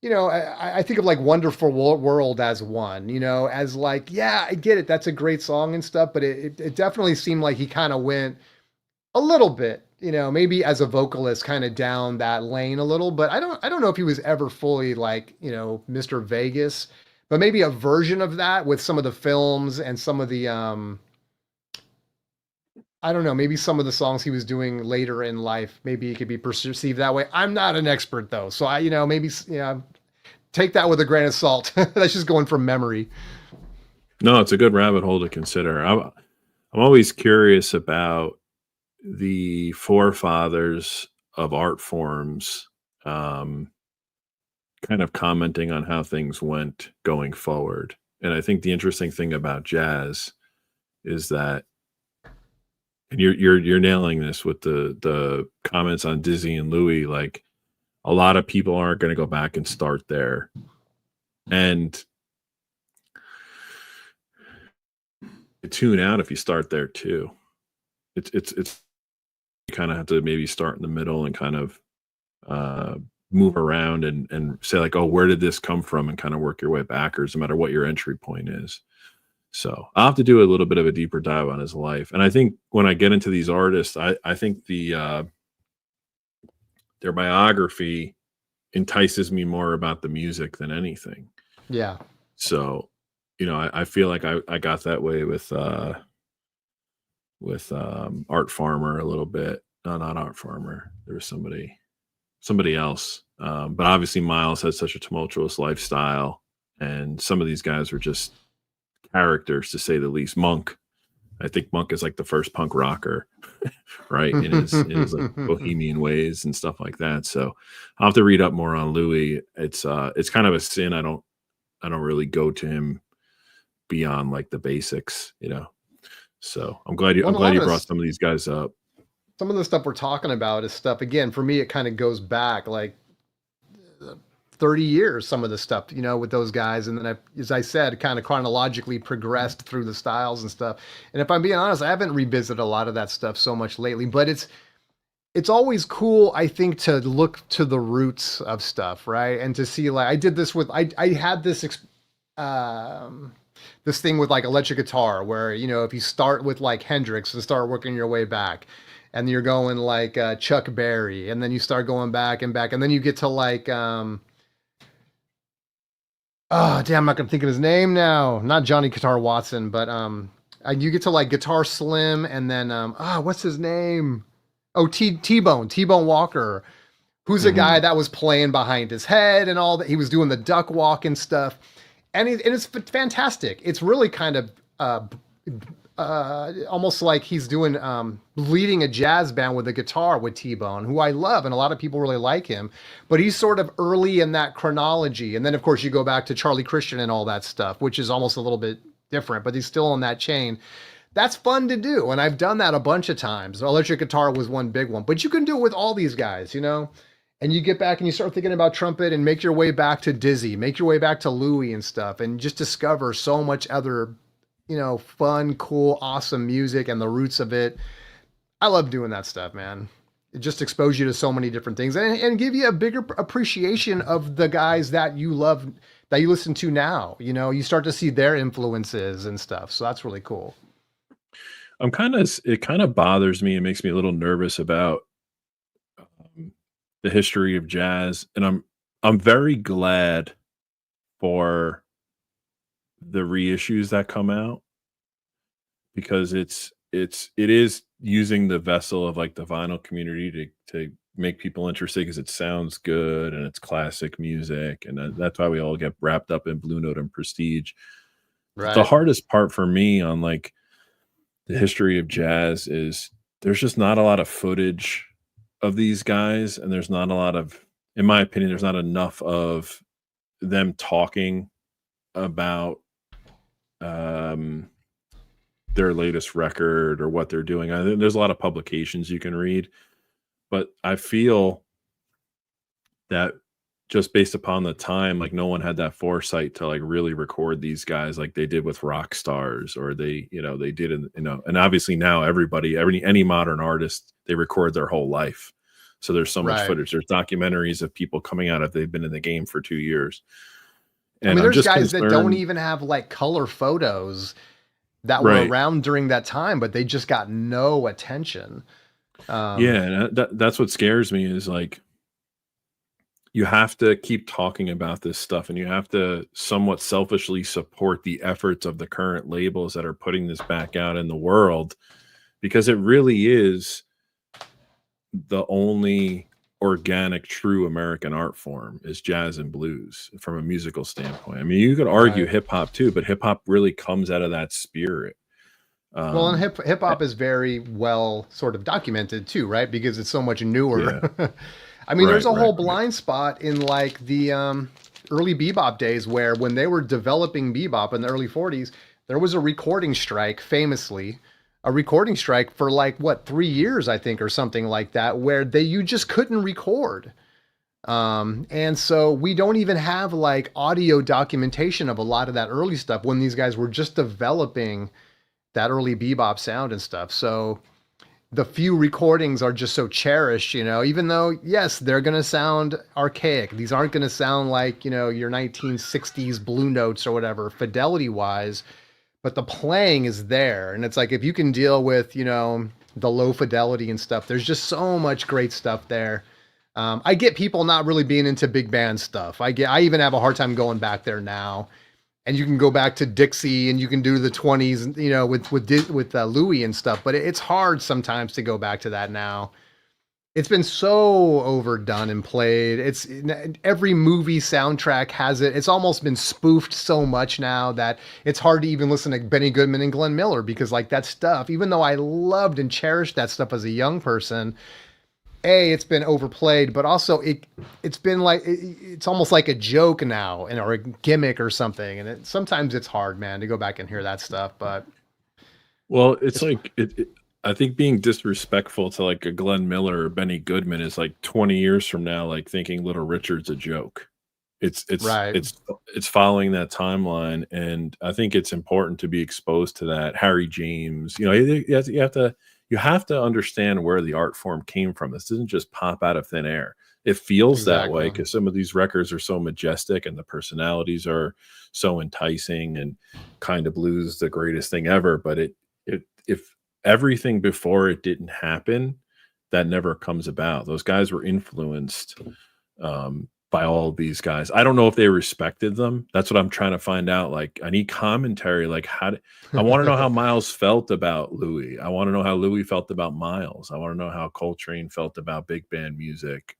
you know, I think of like Wonderful World as one, you know, as like, yeah, I get it. That's a great song and stuff, but it definitely seemed like he kind of went a little bit, you know, maybe as a vocalist kind of down that lane a little, but I don't know if he was ever fully like, you know, Mr. Vegas, but maybe a version of that with some of the films and some of the I don't know, maybe some of the songs he was doing later in life, maybe it could be perceived that way. I'm not an expert though. So I, you know, maybe, you know, take that with a grain of salt. That's just going from memory.
no, it's a good rabbit hole to consider. I'm always curious about the forefathers of art forms, um, kind of commenting on how things went going forward. And I think the interesting thing about jazz is that, and you're nailing this with the comments on Dizzy and Louis. Like, a lot of people aren't going to go back and start there, and you tune out if you start there too. It's you kind of have to maybe start in the middle and kind of uh, move around and say like, oh, where did this come from, and kind of work your way backwards, no matter what your entry point is. So I'll have to do a little bit of a deeper dive on his life. And I think when I get into these artists, I think their biography entices me more about the music than anything.
Yeah.
So, you know, I feel like I got that way with Art Farmer a little bit. No, not Art Farmer. There was somebody else. But obviously Miles had such a tumultuous lifestyle, and some of these guys were just characters, to say the least. Monk, I think Monk is like the first punk rocker, right? In his like bohemian ways and stuff like that. So I'll have to read up more on Louis. It's kind of a sin. I don't really go to him beyond like the basics, you know. So I'm glad you brought some of these guys up.
Some of the stuff we're talking about is stuff, again, for me, it kind of goes back like 30 years, some of the stuff, you know, with those guys. And then as I said, kind of chronologically progressed through the styles and stuff. And if I'm being honest, I haven't revisited a lot of that stuff so much lately, but it's always cool, I think, to look to the roots of stuff, right? And to see, like, I did this with, I had this thing with like electric guitar where, you know, if you start with like Hendrix and start working your way back, and you're going like Chuck Berry, and then you start going back and back, and then you get to like oh damn, I'm not gonna think of his name now. Not Johnny Guitar Watson, but you get to like Guitar Slim, and then what's his name? Oh, T-Bone Walker, who's a guy that was playing behind his head and all that. He was doing the duck walk and stuff, and it's fantastic. It's really kind of almost like he's doing leading a jazz band with a guitar with T-Bone, who I love, and a lot of people really like him, but he's sort of early in that chronology. And then of course you go back to Charlie Christian and all that stuff, which is almost a little bit different, but he's still on that chain. That's fun to do, and I've done that a bunch of times. Electric guitar was one big one, but you can do it with all these guys, you know. And you get back and you start thinking about trumpet and make your way back to Dizzy, make your way back to Louis and stuff, and just discover so much other, you know, fun, cool, awesome music and the roots of it. I love doing that stuff, man. just expose you to so many different things and give you a bigger appreciation of the guys that you love, that you listen to now. You know, you start to see their influences and stuff. So that's really cool.
It kind of bothers me and makes me a little nervous about the history of jazz, and I'm very glad for the reissues that come out, because it is using the vessel of like the vinyl community to make people interested, because it sounds good and it's classic music, and that's why we all get wrapped up in Blue Note and Prestige. The
Right.
hardest part for me on like the history of jazz is there's just not a lot of footage of these guys, and there's not a lot of, in my opinion, there's not enough of them talking about um their latest record or what they're doing. I think there's a lot of publications you can read, but I feel that just based upon the time, like no one had that foresight to like really record these guys like they did with rock stars, or they did in, and obviously now any modern artist, they record their whole life. So there's so much
Right.
footage. There's documentaries of people coming out if they've been in the game for 2 years.
I
And
mean,
I'm
there's
just
guys that don't
concerned.
even have like color photos that were
Right.
around during that time, but they just got no attention.
Yeah, and that's what scares me is like you have to keep talking about this stuff, and you have to somewhat selfishly support the efforts of the current labels that are putting this back out in the world, because it really is the only organic true American art form is jazz and blues from a musical standpoint. I mean, you could argue
Right.
hip hop too, but hip hop really comes out of that spirit.
Well, and
Um,
hip
eh,
hop is very well sort of documented too, right? Because it's so much newer.
yeah,
I mean, there's
right,
a
right,
whole
right.
blind spot in like the early bebop days where when they were developing bebop in the early 40s, there was a recording strike, famously, a recording strike for like what, 3 years, I think, or something like that, where you just couldn't record. And so we don't even have like audio documentation of a lot of that early stuff when these guys were just developing that early bebop sound and stuff. So the few recordings are just so cherished, you know, even though, yes, they're going to sound archaic. These aren't going to sound like, you know, your 1960s Blue Notes or whatever, fidelity wise, but the playing is there. And it's like, if you can deal with, you know, the low fidelity and stuff, there's just so much great stuff there. I get people not really being into big band stuff. I even have a hard time going back there now, and you can go back to Dixie and you can do the 20s, you know, with Louis and stuff. But it's hard sometimes to go back to that now. It's been so overdone and played. It's every movie soundtrack has it. It's almost been spoofed so much now that it's hard to even listen to Benny Goodman and Glenn Miller, because like that stuff, even though I loved and cherished that stuff as a young person, it's been overplayed, but also it's been like it's almost like a joke now, and or a gimmick or something. And sometimes it's hard, man, to go back and hear that stuff. But
Well, it's
it's
like I think being disrespectful to like a Glenn Miller or Benny Goodman is like 20 years from now, like thinking Little Richard's a joke. It's it's
right,
it's it's following that timeline, and I think it's important to be exposed to that. Harry James, you have to understand where the art form came from. This doesn't just pop out of thin air. It feels that way
exactly.
because some of these records are so majestic and the personalities are so enticing, and kind of blues is the greatest thing ever. But if everything before it didn't happen, that never comes about. Those guys were influenced by all of these guys. I don't know if they respected them. That's what I'm trying to find out. Like, I need commentary. Like, I want to know how Miles felt about Louis. I want to know how Louis felt about Miles. I want to know how Coltrane felt about big band music,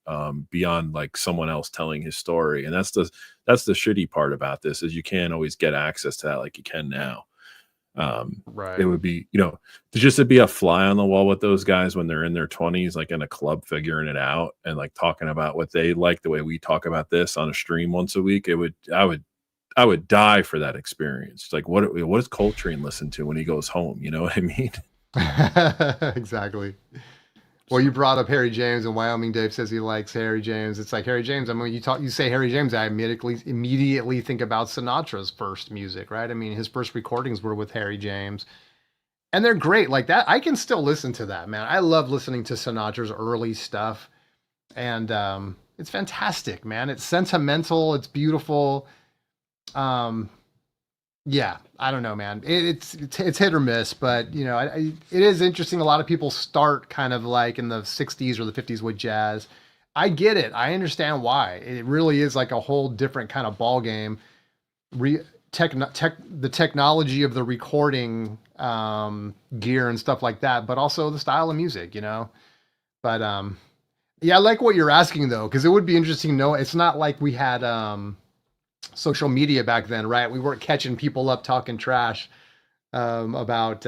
beyond like someone else telling his story. And that's the shitty part about this, is you can't always get access to that like you can now. It
Right.
would be, to be a fly on the wall with those guys when they're in their 20s, like in a club figuring it out and like talking about what they like, the way we talk about this on a stream once a week. I would die for that experience. Like, what does Coltrane listen to when he goes home? You know what I mean?
Exactly. Well, you
So,
brought up Harry James, and Wyoming Dave says he likes Harry James. It's like Harry James. I mean, you say Harry James, I immediately think about Sinatra's first music, right? I mean, his first recordings were with Harry James, And they're great like that. I can still listen to that, man. I love listening to Sinatra's early stuff. And it's fantastic, man. It's sentimental, it's beautiful. Um, yeah, I don't know, man. It's hit or miss, but you know, it is interesting. A lot of people start kind of like in the '60s or the '50s with jazz. I get it. I understand why. It really is like a whole different kind of ball game. Re the technology of the recording gear and stuff like that, but also the style of music, you know. But yeah, I like what you're asking though, because it would be interesting to know. It's not like we had social media back then, right? We weren't catching people up talking trash about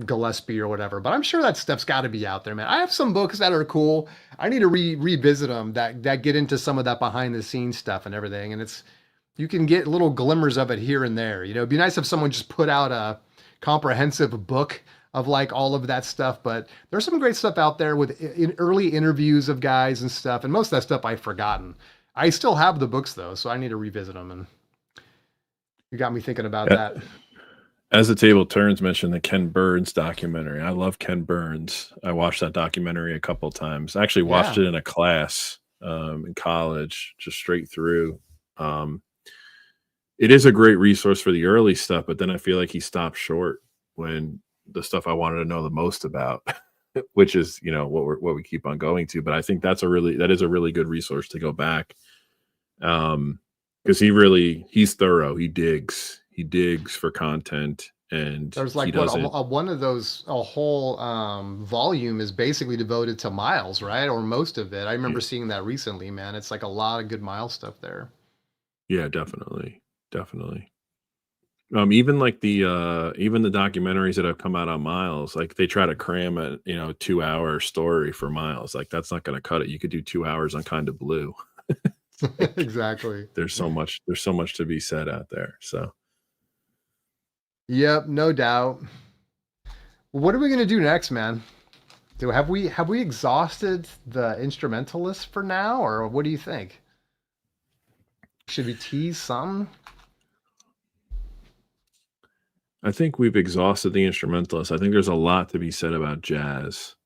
Gillespie or whatever. But I'm sure that stuff's got to be out there, man. I have some books that are cool. I need to revisit them that get into some of that behind the scenes stuff and everything. And it's you can get little glimmers of it here and there. You know, it'd be nice if someone just put out a comprehensive book of like all of that stuff. But there's some great stuff out there with early interviews of guys and stuff. And most of that stuff I've forgotten. I still have the books though, so I need to revisit them. And you got me thinking about that.
As the Table Turns mentioned the Ken Burns documentary. I love Ken Burns. I watched that documentary a couple of times. I actually watched it in a class in college, just straight through. It is a great resource for the early stuff, but then I feel like he stopped short when the stuff I wanted to know the most about, which is, you know, what we keep on going to. But I think that is a really good resource to go back. Because he's thorough. He digs for content, and
there's like one of those, a whole volume is basically devoted to Miles, right? Or most of it. I remember seeing that recently, man. It's like a lot of good Miles stuff there.
Yeah, definitely. Even like even the documentaries that have come out on Miles, like they try to cram a 2-hour story for Miles. Like that's not going to cut it. You could do 2 hours on Kind of Blue.
Exactly.
There's so much to be said out there. So
yep, no doubt. What are we gonna do next, man? Have we exhausted the instrumentalists for now, or what do you think? Should we tease some?
I think we've exhausted the instrumentalists. I think there's a lot to be said about jazz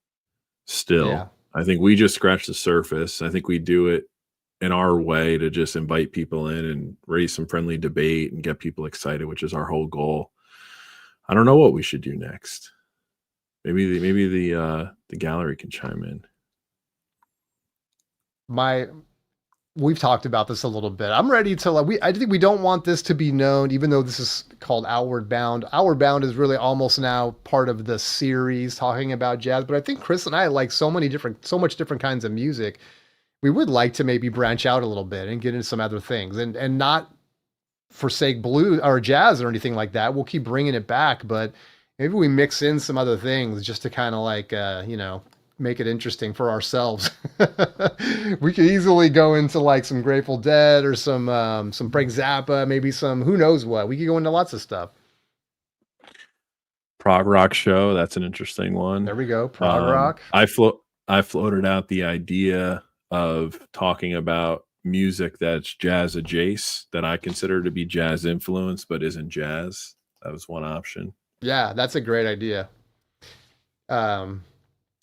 still.
Yeah.
I think we just scratched the surface. I think we do it in our way to just invite people in and raise some friendly debate and get people excited, which is our whole goal. I don't know what we should do next. Maybe the gallery can chime in.
We've talked about this a little bit. I'm ready to I think we don't want this to be known, even though this is called Outward Bound. Outward Bound is really almost now part of the series talking about jazz. But I think Chris and I like so much different kinds of music. We would like to maybe branch out a little bit and get into some other things, and not forsake blues or jazz or anything like that. We'll keep bringing it back, but maybe we mix in some other things just to kind of like, make it interesting for ourselves. We could easily go into like some Grateful Dead or some Frank Zappa, maybe some, who knows what. We could go into lots of stuff.
Prog rock show. That's an interesting one.
There we go. Prog rock.
I floated out the idea of talking about music that's jazz adjacent that I consider to be jazz influenced, but isn't jazz. That was one option.
Yeah, that's a great idea.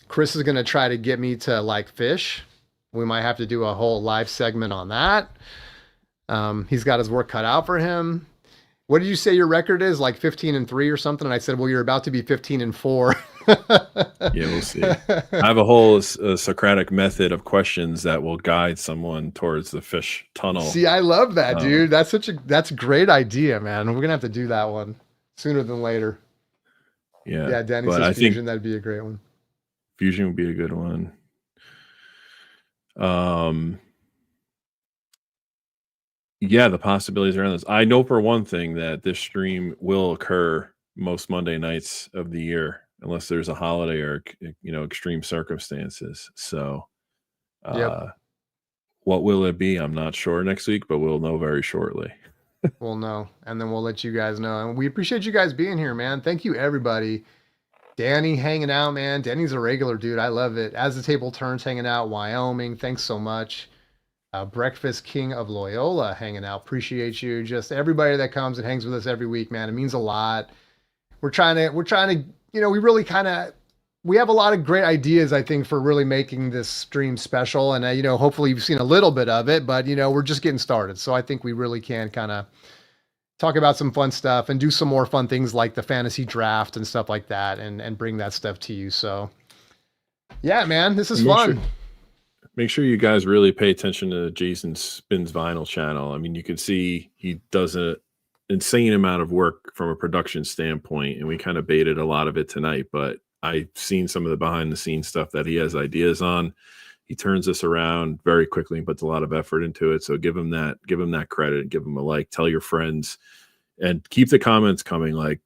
Chris is going to try to get me to like fish. We might have to do a whole live segment on that. He's got his work cut out for him. What did you say your record is? Like 15-3 or something? And I said, well, you're about to be 15-4.
Yeah, we'll see. I have a whole Socratic method of questions that will guide someone towards the fish tunnel.
See, I love that, dude. That's a great idea, man. We're going to have to do that one sooner than later.
Yeah.
Yeah, Danny says fusion. That'd be a great one.
Fusion would be a good one. Yeah, the possibilities are endless. I know for one thing that this stream will occur most Monday nights of the year, unless there's a holiday or extreme circumstances. So, what will it be? I'm not sure next week, but we'll know very shortly.
We'll know, and then we'll let you guys know. And we appreciate you guys being here, man. Thank you, everybody. Danny hanging out, man. Danny's a regular dude. I love it. As the Table Turns hanging out, Wyoming. Thanks so much. Breakfast King of Loyola hanging out. Appreciate you. Just everybody that comes and hangs with us every week, man. It means a lot. We're trying to you know, we have a lot of great ideas, I think, for really making this stream special. And, you know, hopefully you've seen a little bit of it, but, you know, we're just getting started. So I think we really can kind of talk about some fun stuff and do some more fun things like the fantasy draft and stuff like that, and bring that stuff to you. So yeah, man, this is fun.
Make sure you guys really pay attention to Jason Spins Vinyl channel. I mean, you can see he does an insane amount of work from a production standpoint, and we kind of baited a lot of it tonight, but I've seen some of the behind the scenes stuff that he has ideas on. He turns this around very quickly and puts a lot of effort into it. So give him that credit, give him a like, tell your friends, and keep the comments coming. Like,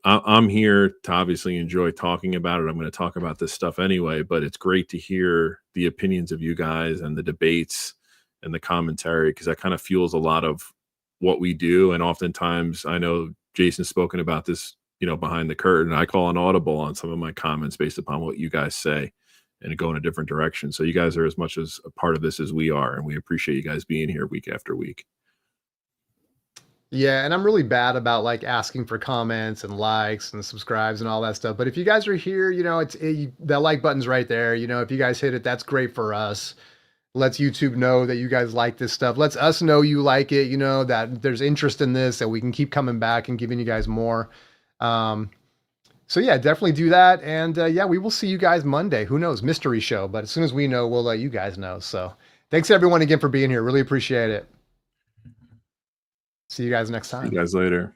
I'm here to obviously enjoy talking about it. I'm going to talk about this stuff anyway, but it's great to hear the opinions of you guys and the debates and the commentary, because that kind of fuels a lot of what we do. And oftentimes, I know Jason's spoken about this, you know, behind the curtain, I call an audible on some of my comments based upon what you guys say and go in a different direction. So you guys are as much as a part of this as we are, and we appreciate you guys being here week after week.
Yeah, and I'm really bad about like asking for comments and likes and subscribes and all that stuff. But if you guys are here, you know, that like button's right there. You know, if you guys hit it, that's great for us. Lets YouTube know that you guys like this stuff. Lets us know you like it, you know, that there's interest in this, that we can keep coming back and giving you guys more. So yeah, definitely do that. And yeah, we will see you guys Monday. Who knows? Mystery show. But as soon as we know, we'll let you guys know. So thanks everyone again for being here. Really appreciate it. See you guys next time.
See you guys later.